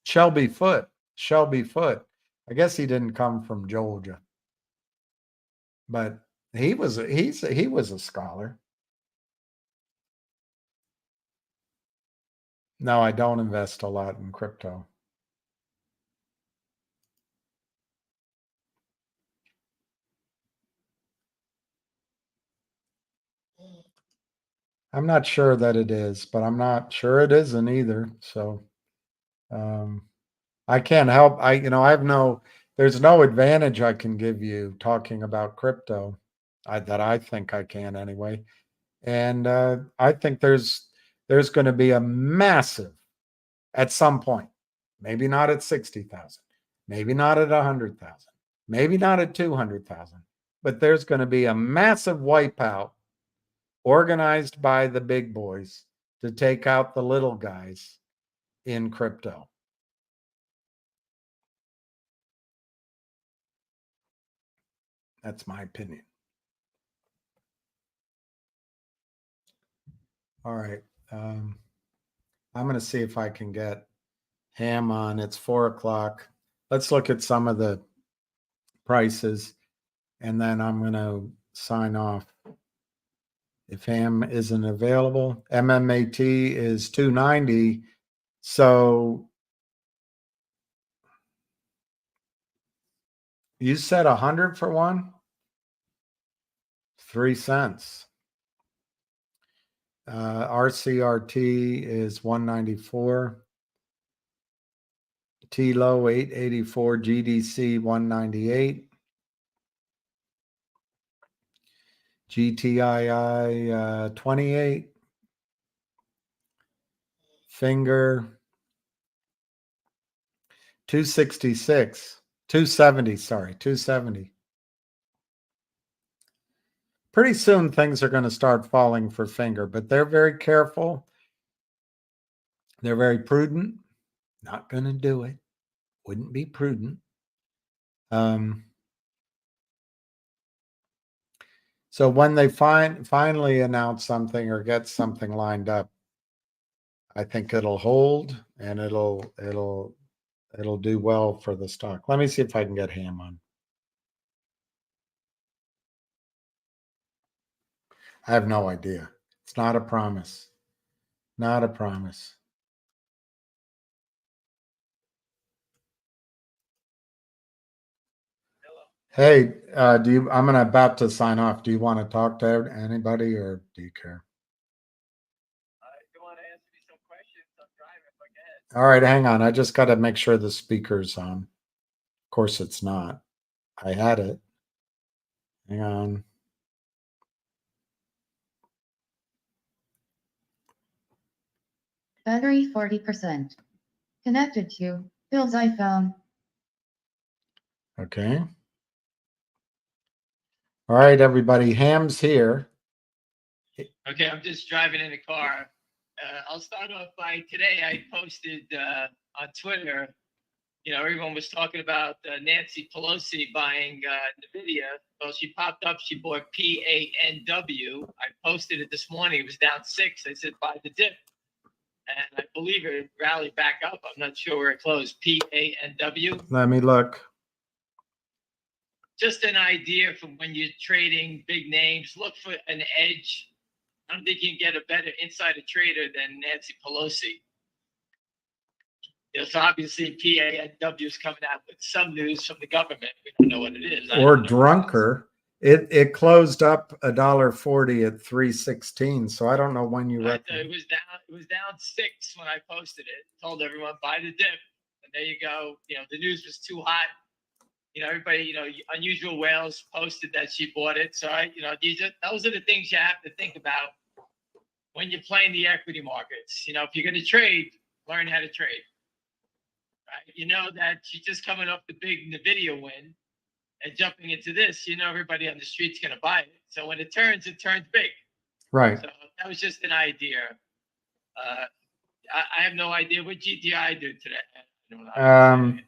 Shelby Foote. Shelby Foote. I guess he didn't come from Georgia, but he was a scholar. No, I don't invest a lot in crypto. I'm not sure that it is, but I'm not sure it isn't either. So I can't help. There's no advantage I can give you talking about crypto, that I think I can anyway. And I think there's going to be a massive, at some point, maybe not at 60,000, maybe not at 100,000, maybe not at 200,000, but there's going to be a massive wipeout organized by the big boys to take out the little guys in crypto. That's my opinion. All right. I'm going to see if I can get Ham on. It's 4:00. Let's look at some of the prices, and then I'm going to sign off. If Ham isn't available, MMAT is 290. So you said 100 for one? 3 cents. RCRT is 194. T low 884. GDC 198. GTII 28. Finger 266. 270, sorry, 270. Pretty soon things are going to start falling for Finger, but they're very careful. They're very prudent. Not going to do it. Wouldn't be prudent. So when they finally announce something or get something lined up, I think it'll hold and it'll do well for the stock. Let me see if I can get Ham on. I have no idea. It's not a promise. Not a promise. Hey, I'm about to sign off. Do you want to talk to anybody or do you care? If you want to answer me some questions, I'm driving, but go ahead. All right, hang on. I just got to make sure the speaker's on. Of course it's not. I had it. Hang on. Battery 40%. Connected to Bill's iPhone. Okay. All right, everybody. Ham's here. Okay, I'm just driving in the car. I'll start off by today. I posted on Twitter. Everyone was talking about Nancy Pelosi buying NVIDIA. Well, she popped up. She bought PANW. I posted it this morning. It was down 6. I said buy the dip, and I believe it rallied back up. I'm not sure where it closed. PANW. Let me look. Just an idea for when you're trading big names. Look for an edge. I don't think you can get a better insider trader than Nancy Pelosi. So obviously PANW is coming out with some news from the government. We don't know what it is. Or drunker. It closed up $1.40 at 316. So I don't know when you reckon. It was down 6 when I posted it. Told everyone buy the dip, and there you go. The news was too hot. Everybody, Unusual Whales posted that she bought it. So those are the things you have to think about when you're playing the equity markets. If you're going to trade, learn how to trade. Right? That she's just coming off the big NVIDIA win. And jumping into this, everybody on the street's going to buy it. So when it turns big. Right. So that was just an idea. I have no idea what GTI do today. I don't know.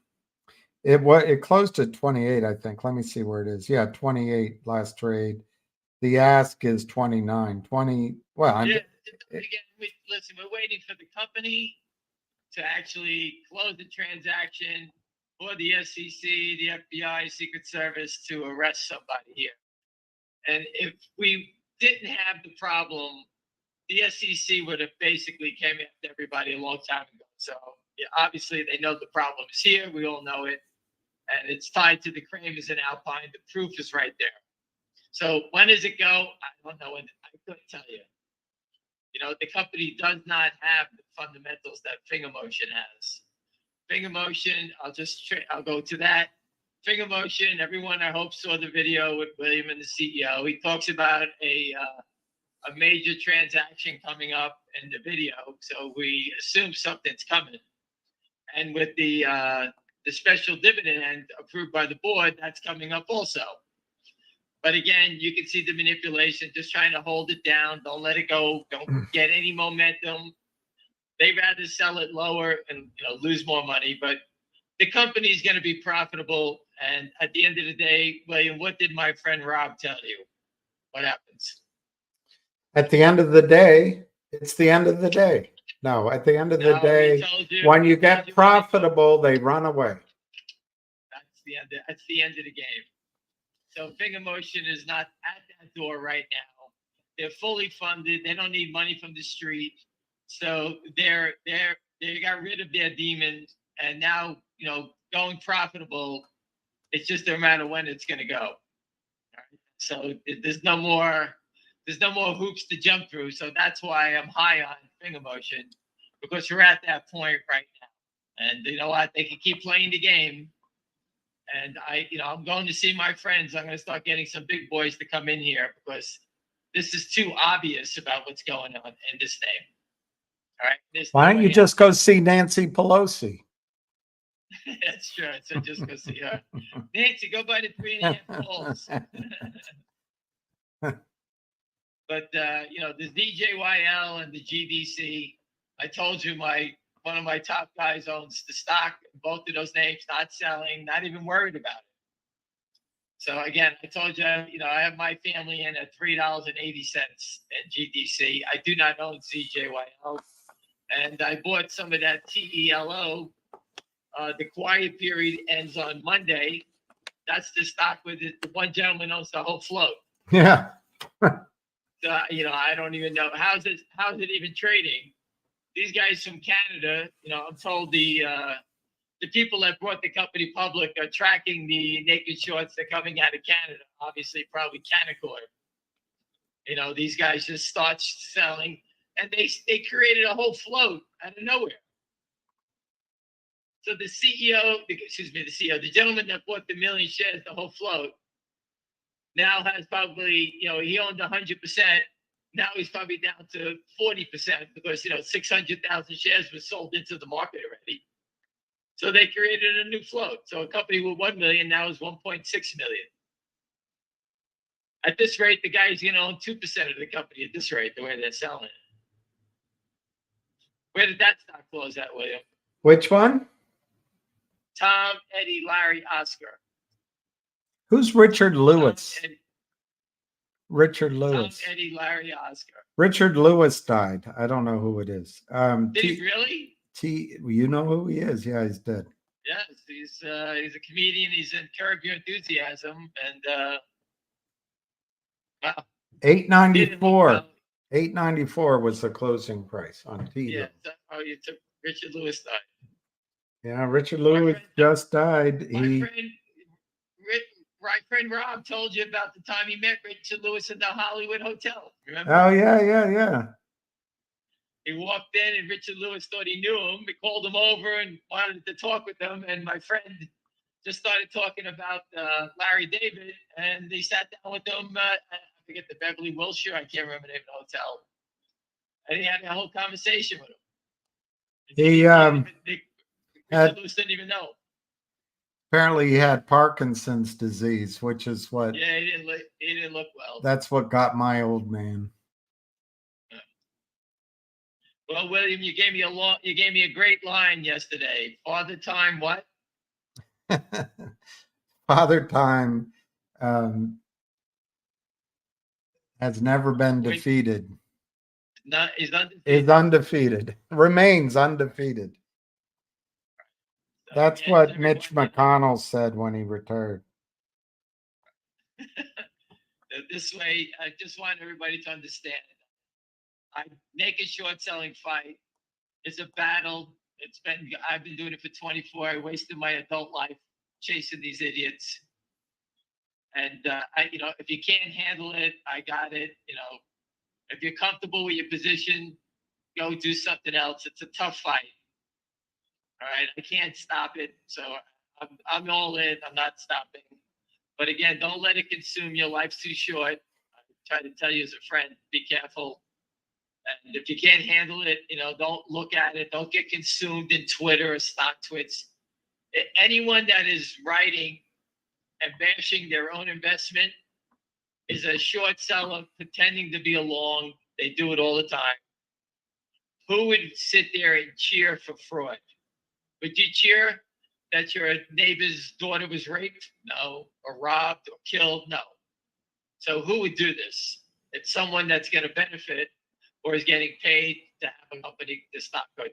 It closed at 28, I think. Let me see where it is. Yeah, 28 last trade. The ask is 29. 20. Well, again, listen, we're waiting for the company to actually close the transaction, or the SEC, the FBI, Secret Service to arrest somebody here. And if we didn't have the problem, the SEC would have basically came after everybody a long time ago. So obviously they know the problem is here. We all know it. And it's tied to the Kramers and Alpine. The proof is right there. So when does it go? I don't know. I couldn't tell you. The company does not have the fundamentals that Finger Motion has. Finger Motion, I'll go to that. Finger Motion, everyone I hope saw the video with William and the CEO. He talks about a major transaction coming up in the video. So we assume something's coming. And with the special dividend approved by the board, that's coming up also. But again, you can see the manipulation, just trying to hold it down. Don't let it go. Don't get any momentum. They'd rather sell it lower and lose more money. But the company is going to be profitable. And at the end of the day, William, what did my friend Rob tell you? What happens? At the end of the day, it's the end of the day. No, at the end of the day, when you get profitable, they run away. That's the end of the game. So Finger Motion is not at that door right now. They're fully funded. They don't need money from the street. So they got rid of their demons, and now going profitable. It's just a matter of when it's going to go. All right? So there's no more hoops to jump through. So that's why I'm high on Finger Motion, because we're at that point right now. And you know what? They can keep playing the game. And I'm going to see my friends. I'm going to start getting some big boys to come in here, because this is too obvious about what's going on in this name. All right. Why don't you just go see Nancy Pelosi? That's true. So just go see her. Nancy, go buy the 3.5 balls. But the DJYL and the GDC. I told you one of my top guys owns the stock, both of those names, not selling, not even worried about it. So again, I told you, I have my family in at $3.80 at GDC. I do not own CJYL. And I bought some of that TELO. The quiet period ends on Monday. That's the stock with the one gentleman owns the whole float. Yeah. So, I don't even know. How's it even trading? These guys from Canada, I'm told the people that brought the company public are tracking the naked shorts that are coming out of Canada. Obviously, probably Canaccord. These guys just start selling, and they created a whole float out of nowhere. So the the gentleman that bought the million shares, the whole float, now has probably, he owned 100%. Now he's probably down to 40% because, 600,000 shares were sold into the market already. So they created a new float. So a company with 1 million now is 1.6 million. At this rate, the guy's going to own 2% of the company at this rate, the way they're selling it. Where did that stock close at, William? Which one? Tom, Eddie, Larry, Oscar. Who's Richard Lewis? Richard Lewis. Tom, Eddie, Larry, Oscar. Richard Lewis died. I don't know who it is. Did he really? You know who he is? Yeah, he's dead. Yes, he's a comedian. He's in Curb Your Enthusiasm, and wow. $8.94. $8.94 was the closing price on T. Yeah. You took Richard Lewis died. Yeah, Richard Lewis just died. My friend Rob told you about the time he met Richard Lewis in the Hollywood Hotel. Remember? Oh, yeah. He walked in and Richard Lewis thought he knew him. He called him over and wanted to talk with him. And my friend just started talking about Larry David. And they sat down with him. I forget the Beverly Wilshire. I can't remember the name of the hotel. And he had a whole conversation with him. Richard Lewis didn't even know. Apparently he had Parkinson's disease, which is what, Yeah, he didn't look well. that's what got my old man. Well, William, you gave me a great line yesterday. Father time, what? Father Time has never been Wait. defeated. Not, he's not. Is undefeated. Remains undefeated. That's Again, what Mitch everyone- McConnell said when he retired. This way, I just want everybody to understand. I naked short selling fight. It's a battle. I've been doing it for 24. I wasted my adult life chasing these idiots. And if you can't handle it, I got it. If you're comfortable with your position, go do something else. It's a tough fight. All right, I can't stop it, so I'm all in. I'm not stopping. But again, don't let it consume you. Life's too short. I try to tell you as a friend, be careful. And if you can't handle it, don't look at it. Don't get consumed in Twitter or stock tweets. Anyone that is writing and bashing their own investment is a short seller pretending to be a long. They do it all the time. Who would sit there and cheer for fraud? Would you cheer that your neighbor's daughter was raped? No. Or robbed or killed? No. So who would do this? It's someone that's going to benefit or is getting paid to have a company, the stock go down.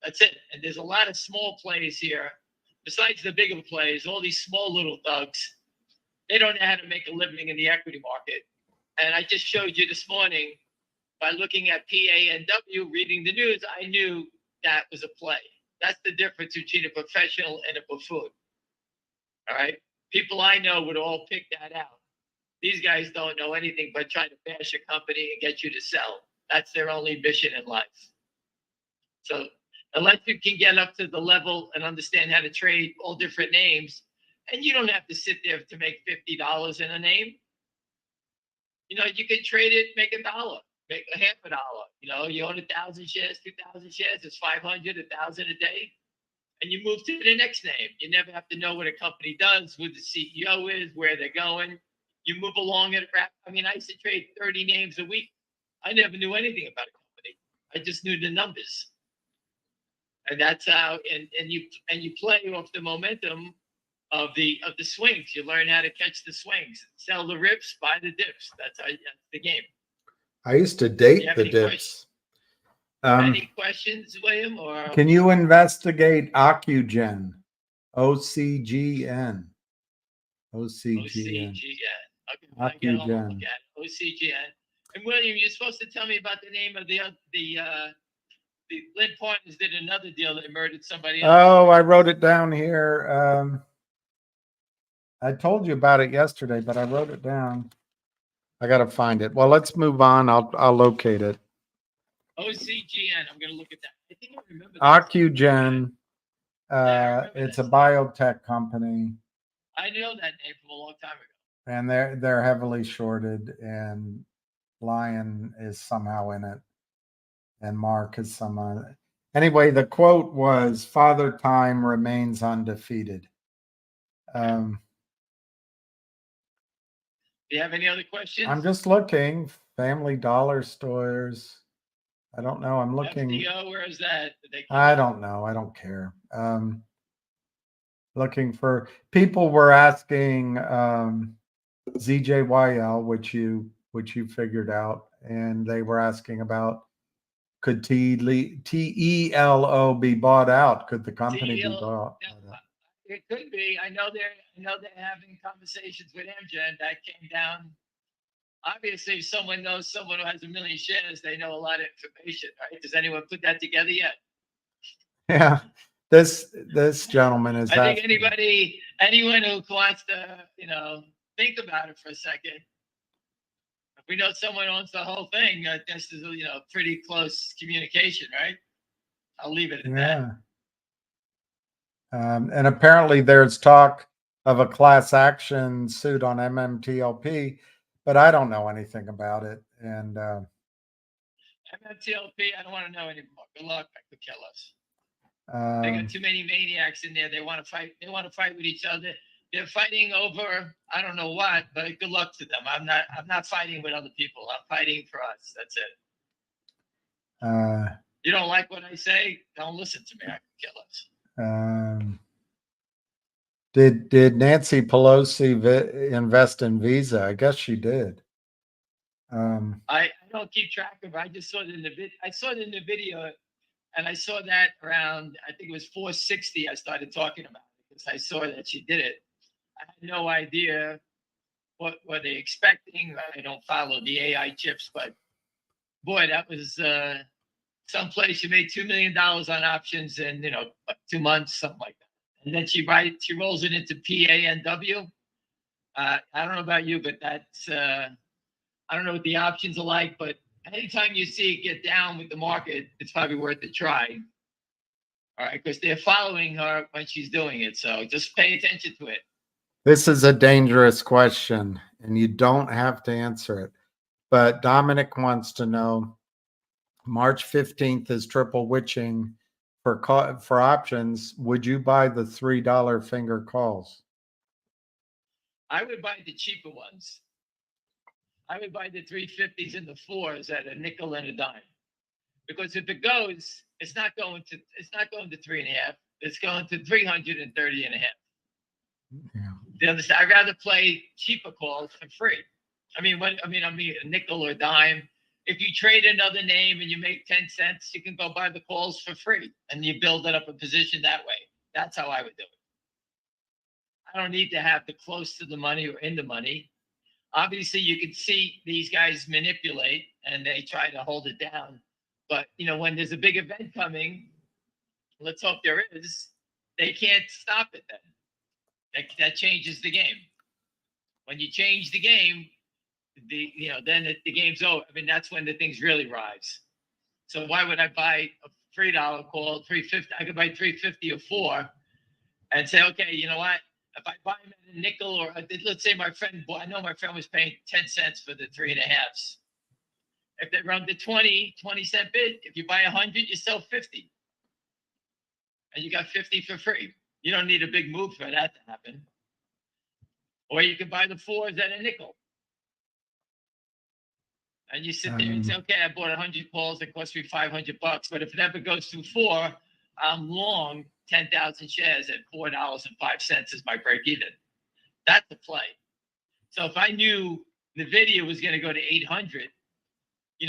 That's it. And there's a lot of small plays here. Besides the bigger plays, all these small little thugs, they don't know how to make a living in the equity market. And I just showed you this morning by looking at PANW, reading the news, I knew that was a play. That's the difference between a professional and a buffoon. All right. People I know would all pick that out. These guys don't know anything but trying to bash a company and get you to sell. That's their only mission in life. So unless you can get up to the level and understand how to trade all different names, and you don't have to sit there to make $50 in a name. You can trade it, make $1, make a half $1. You own 1,000 shares, 2,000 shares, it's 500, 1,000 a day. And you move to the next name. You never have to know what a company does, who the CEO is, where they're going. You move along at a rap. I used to trade 30 names a week. I never knew anything about a company. I just knew the numbers. And that's how, and you play off the momentum of the swings. You learn how to catch the swings. Sell the rips, buy the dips. That's the game. I used to date have the any dips. Any questions, William? Or Can you investigate Ocugen? OCGN. OCGN. Okay, I get all Ocugen. look at OCGN. And William, you're supposed to tell me about the name of the Lynn Partners did another deal that murdered somebody else. Oh, I wrote it down here. I told you about it yesterday, but I wrote it down. I got to find it. Well, let's move on. I'll locate it. OCGN. I'm going to look at that. I think I remember that. Ocugen. remember It's that. a biotech company, I know that name from a long time ago. and they're heavily shorted, and Lion is somehow in it, and Mark is somehow. Anyway, the quote was, "Father Time remains undefeated." Do you have any other questions? I'm just looking. Family Dollar stores. I don't know. I'm looking. FDO, where is that? I don't know. I don't care. Looking for people were asking ZJYL, which you figured out, and they were asking about could TELO be bought out? Could the company be bought? It could be. I know they're having conversations with Amgen. That came down. Obviously, if someone knows someone who has 1 million shares, they know a lot of information, right? Does anyone put that together yet? Yeah, this gentleman is. I think anyone who wants to, think about it for a second. If we know someone owns the whole thing, this is pretty close communication, right? I'll leave it at that. And apparently there's talk of a class action suit on MMTLP, but I don't know anything about it. And MMTLP, I don't want to know anymore. Good luck. That could kill us. They got too many maniacs in there. They want to fight. They want to fight with each other. They're fighting over I don't know what, but good luck to them. I'm not fighting with other people. I'm fighting for us. That's it. You don't like what I say? Don't listen to me. I can kill us. Did Nancy Pelosi invest in Visa? I guess she did. I don't keep track of it. I just saw it in the I saw it in the video, and I saw that around, I think it was 460. I started talking about it because I saw that she did it. I had no idea what were they expecting. I don't follow the AI chips, but boy, that was someplace you made $2 million on options in 2 months, something like that. And then she rolls it into PANW. I don't know about you, but that's I don't know what the options are like, but anytime you see it get down with the market, it's probably worth a try. All right, because they're following her when she's doing it. So just pay attention to it. This is a dangerous question, and you don't have to answer it. But Dominic wants to know, March 15th is triple witching for options. Would you buy the $3 finger calls? I would buy the cheaper ones. I would buy the 350s and the 4s at a nickel and a dime. Because if it goes, it's not going to 3.5. It's going to 330 and a half. Yeah. You understand? I'd rather play cheaper calls for free. I mean a nickel or a dime. If you trade another name and you make 10 cents, you can go buy the calls for free and you build it up a position that way. That's how I would do it. I don't need to have the close to the money or in the money. Obviously, you can see these guys manipulate and they try to hold it down. But, when there's a big event coming, let's hope there is, they can't stop it then. That changes the game. When you change the game, then the game's over. I mean, that's when the things really rise. So why would I buy a $3 call, 350? I could buy 350 or 4 and say, okay, you know what? If I buy them at a nickel, or let's say I know my friend was paying 10 cents for the 3.5s. If they run the 20-cent bid, if you buy 100, you sell 50. And you got 50 for free. You don't need a big move for that to happen. Or you can buy the 4s at a nickel. And you sit there and say, okay, I bought 100 calls, it cost me $500. But if it ever goes through 4, I'm long 10,000 shares at $4.05 is my break even. That's the play. So if I knew NVIDIA was going to go to 800,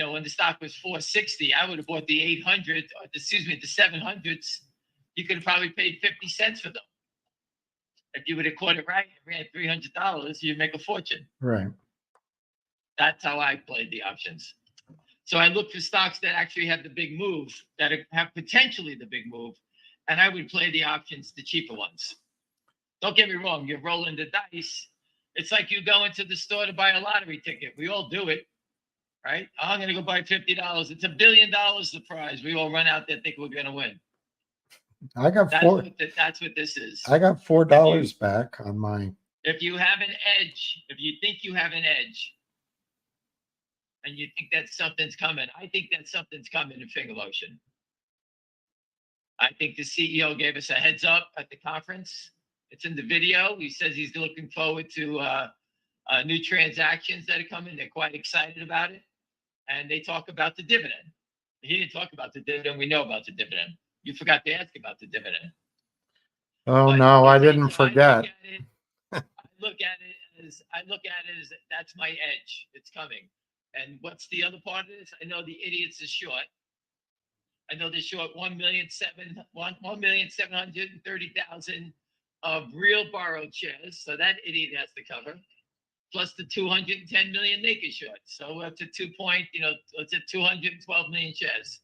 when the stock was 460, I would have bought the 800, the 700s. You could have probably paid 50 cents for them. If you would have caught it right, ran $300, you'd make a fortune. Right. That's how I played the options. So I look for stocks that actually have the big move, that have potentially the big move, and I would play the options, the cheaper ones. Don't get me wrong, you're rolling the dice. It's like you go into the store to buy a lottery ticket. We all do it, right? I'm going to go buy $50. It's $1 billion the prize. We all run out there thinking we're going to win. I got That's what this is. I got $4 back on mine. If you have an edge, if you think you have an edge, and you think that something's coming, I think that something's coming in Finger Motion. I think the CEO gave us a heads up at the conference. It's in the video. He says he's looking forward to new transactions that are coming. They're quite excited about it. And they talk about the dividend. He didn't talk about the dividend. We know about the dividend. You forgot to ask about the dividend. Oh, But no, I didn't forget. I look at it as that's my edge. It's coming. And what's the other part of this? I know the idiots are short. I know they're short 1,730,000 of real borrowed shares. So that idiot has to cover. Plus the 210 million naked short. So we're up to 212 million shares.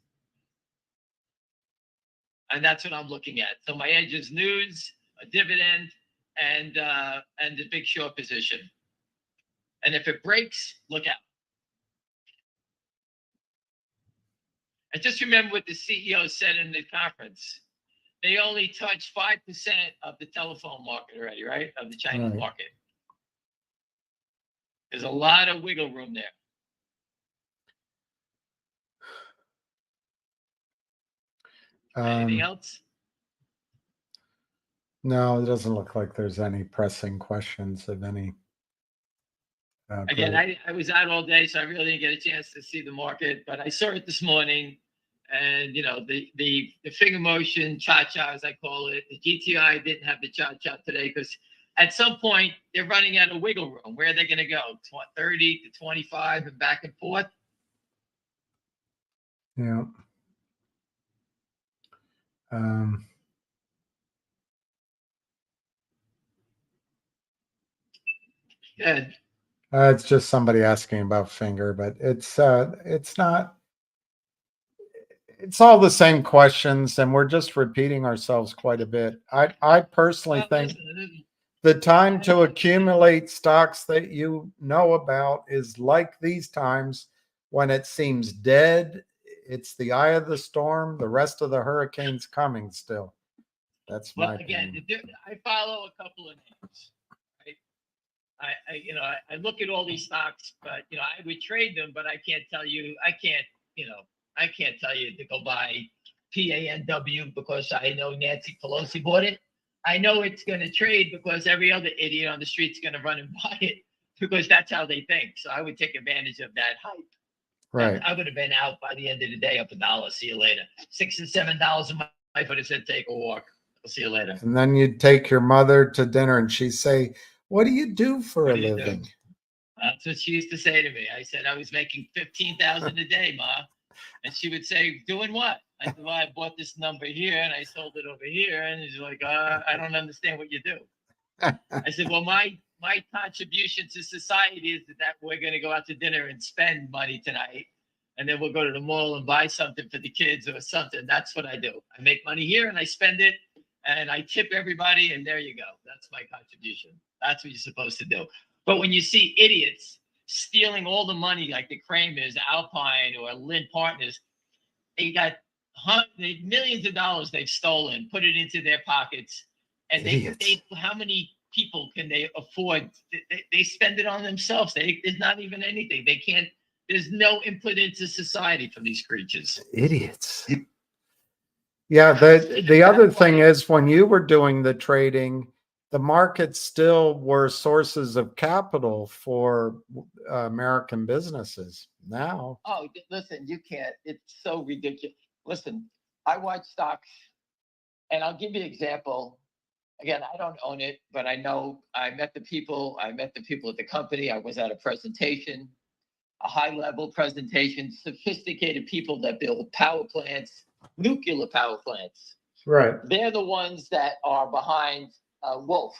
And that's what I'm looking at. So my edge is news, a dividend, and the big short position. And if it breaks, look out. And just remember what the CEO said in the conference. They only touched 5% of the telephone market already, right? Of the Chinese market. There's a lot of wiggle room there. Anything else? No, it doesn't look like there's any pressing questions of any. Again, group. I was out all day, so I really didn't get a chance to see the market, but I saw it this morning. And the finger motion cha-cha, as I call it, the GTI didn't have the cha-cha today because at some point they're running out of wiggle room. Where are they going to go? 30 to 25 and back and forth? Yeah. Good. It's just somebody asking about finger, but it's not. It's all the same questions, and we're just repeating ourselves quite a bit. I personally Well, think listen, the time to accumulate stocks that you know about is like these times when it seems dead. It's the eye of the storm. The rest of the hurricane's coming still. That's my well, again, opinion. I follow a couple of names. Right? I look at all these stocks, but I would trade them, but I can't tell you to go buy PANW because I know Nancy Pelosi bought it. I know it's going to trade because every other idiot on the street's going to run and buy it because that's how they think. So I would take advantage of that hype. Right. I would have been out by the end of the day up $1. See you later. $6 and $7 a month. I would have said take a walk. I'll see you later. And then you'd take your mother to dinner and she'd say, "What do you do for a living?" That's what she used to say to me. I said I was making $15,000 a day, Ma. And she would say, "Doing what?" I said, "Well, I bought this number here and I sold it over here." And she's like, "I don't understand what you do." I said, "Well, my contribution to society is that we're going to go out to dinner and spend money tonight. And then we'll go to the mall and buy something for the kids or something. That's what I do. I make money here and I spend it and I tip everybody. And there you go. That's my contribution. That's what you're supposed to do." But when you see idiots stealing all the money like the Kramers, Alpine, or Lynn Partners, they got millions of dollars they've stolen, put it into their pockets. And they how many people can they afford? They spend it on themselves. There's not even anything. They can't. There's no input into society from these creatures. Idiots. Yeah, the other thing is when you were doing the trading, the markets still were sources of capital for American businesses. Now, oh, listen, you can't. It's so ridiculous. Listen, I watch stocks, and I'll give you an example. Again, I don't own it, but I know I met the people. I met the people at the company. I was at a presentation, a high-level presentation, sophisticated people that build power plants, nuclear power plants. right, They're the ones that are behind Wolf.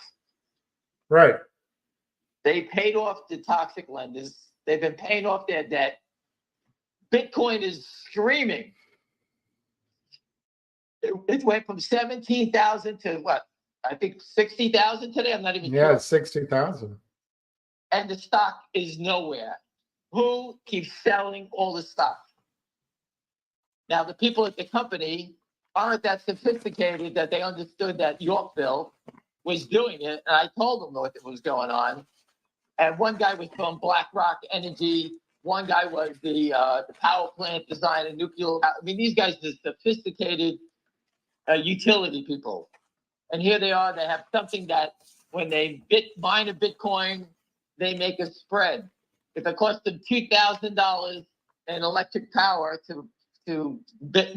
right. They paid off the toxic lenders. They've been paying off their debt. Bitcoin is screaming. It went from 17,000 to what? I think 60,000 today. I'm not even Yeah, sure. 60,000. And the stock is nowhere. Who keeps selling all the stock? Now, the people at the company aren't that sophisticated that they understood that Yorkville was doing it. And I told them what was going on. And one guy was from BlackRock Energy. One guy was the power plant designer, nuclear. I mean, these guys are sophisticated utility people. And here they are. They have something that when they mine a Bitcoin, they make a spread. If it costs them $2,000 in electric power to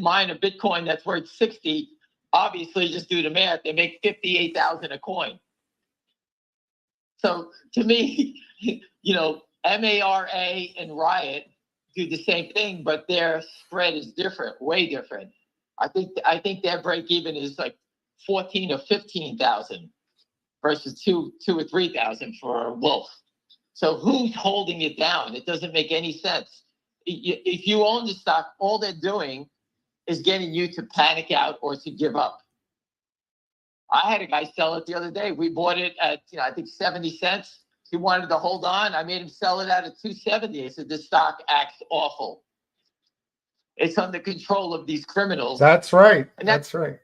mine a Bitcoin that's worth 60, obviously just do the math. They make 58,000 a coin. So to me, MARA and Riot do the same thing, but their spread is different, way different. I think their break even is like 14 or 15,000 versus 2 or 3,000 for Wolf. So who's holding it down? It doesn't make any sense. If you own the stock, all they're doing is getting you to panic out or to give up. I had a guy sell it the other day. We bought it at, I think 70 cents. He wanted to hold on. I made him sell it out at 270. I said, this stock acts awful. It's under control of these criminals. That's right. That's right.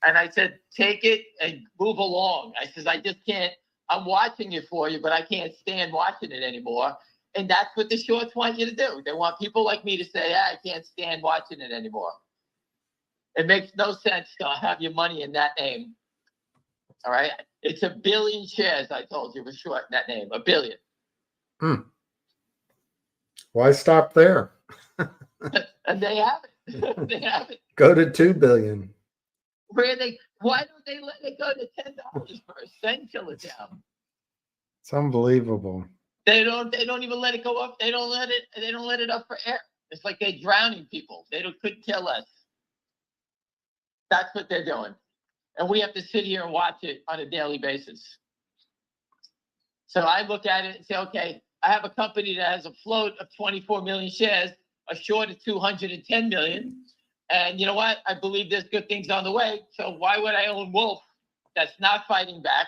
And I said, take it and move along. I said, I just can't. I'm watching it for you, but I can't stand watching it anymore. And that's what the shorts want you to do. They want people like me to say, I can't stand watching it anymore. It makes no sense to have your money in that name. All right. It's 1 billion shares. I told you, was short that name, 1 billion. Why stop there? And they have it. They have it. Go to 2 billion. Why don't they let it go to $10 for a cent till it's down? It's unbelievable. They don't even let it go up. They don't let it up for air. It's like they're drowning people. Couldn't care less. That's what they're doing. And we have to sit here and watch it on a daily basis. So I look at it and say, okay, I have a company that has a float of 24 million shares, a short of 210 million. And you know what? I believe there's good things on the way. So why would I own Wolf that's not fighting back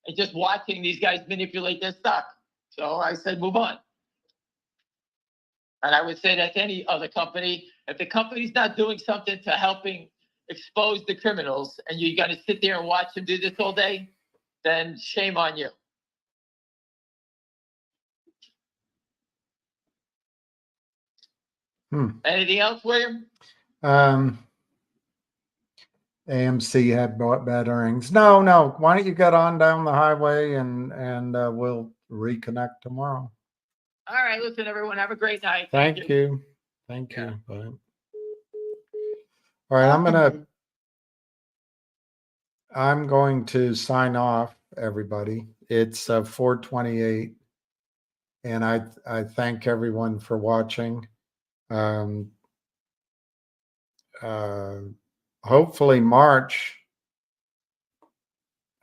and just watching these guys manipulate their stock? So I said, move on. And I would say that to any other company, if the company's not doing something to helping expose the criminals and you're going to sit there and watch them do this all day, then shame on you. Anything else, William? AMC had bad earnings. No. Why don't you get on down the highway and we'll reconnect tomorrow. All right. Listen, everyone, have a great night. Thank you. Thank Yeah. you. Bye. All right, I'm going to sign off, everybody. It's 4:28, and I thank everyone for watching. Hopefully March.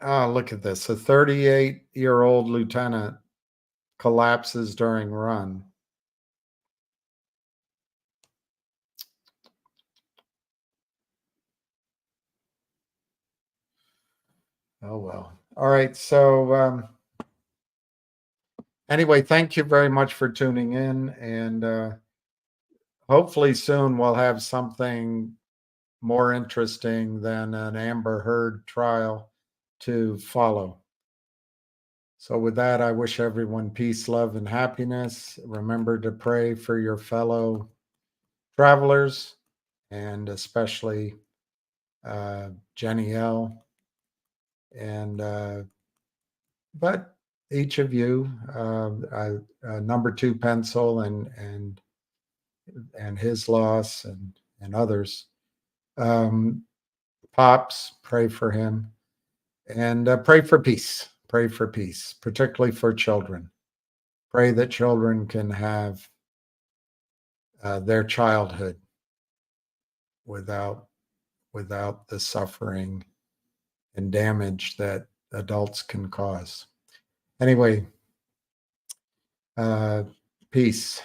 Oh, look at this. A 38-year-old lieutenant collapses during run. Oh, well. All right. So anyway, thank you very much for tuning in. And hopefully soon we'll have something more interesting than an Amber Heard trial to follow. So with that, I wish everyone peace, love, and happiness. Remember to pray for your fellow travelers, and especially Jenny L. And but each of you, number 2 pencil and his loss and others. Pops, pray for him, and pray for peace. Pray for peace, particularly for children. Pray that children can have their childhood without the suffering and damage that adults can cause. Anyway, peace.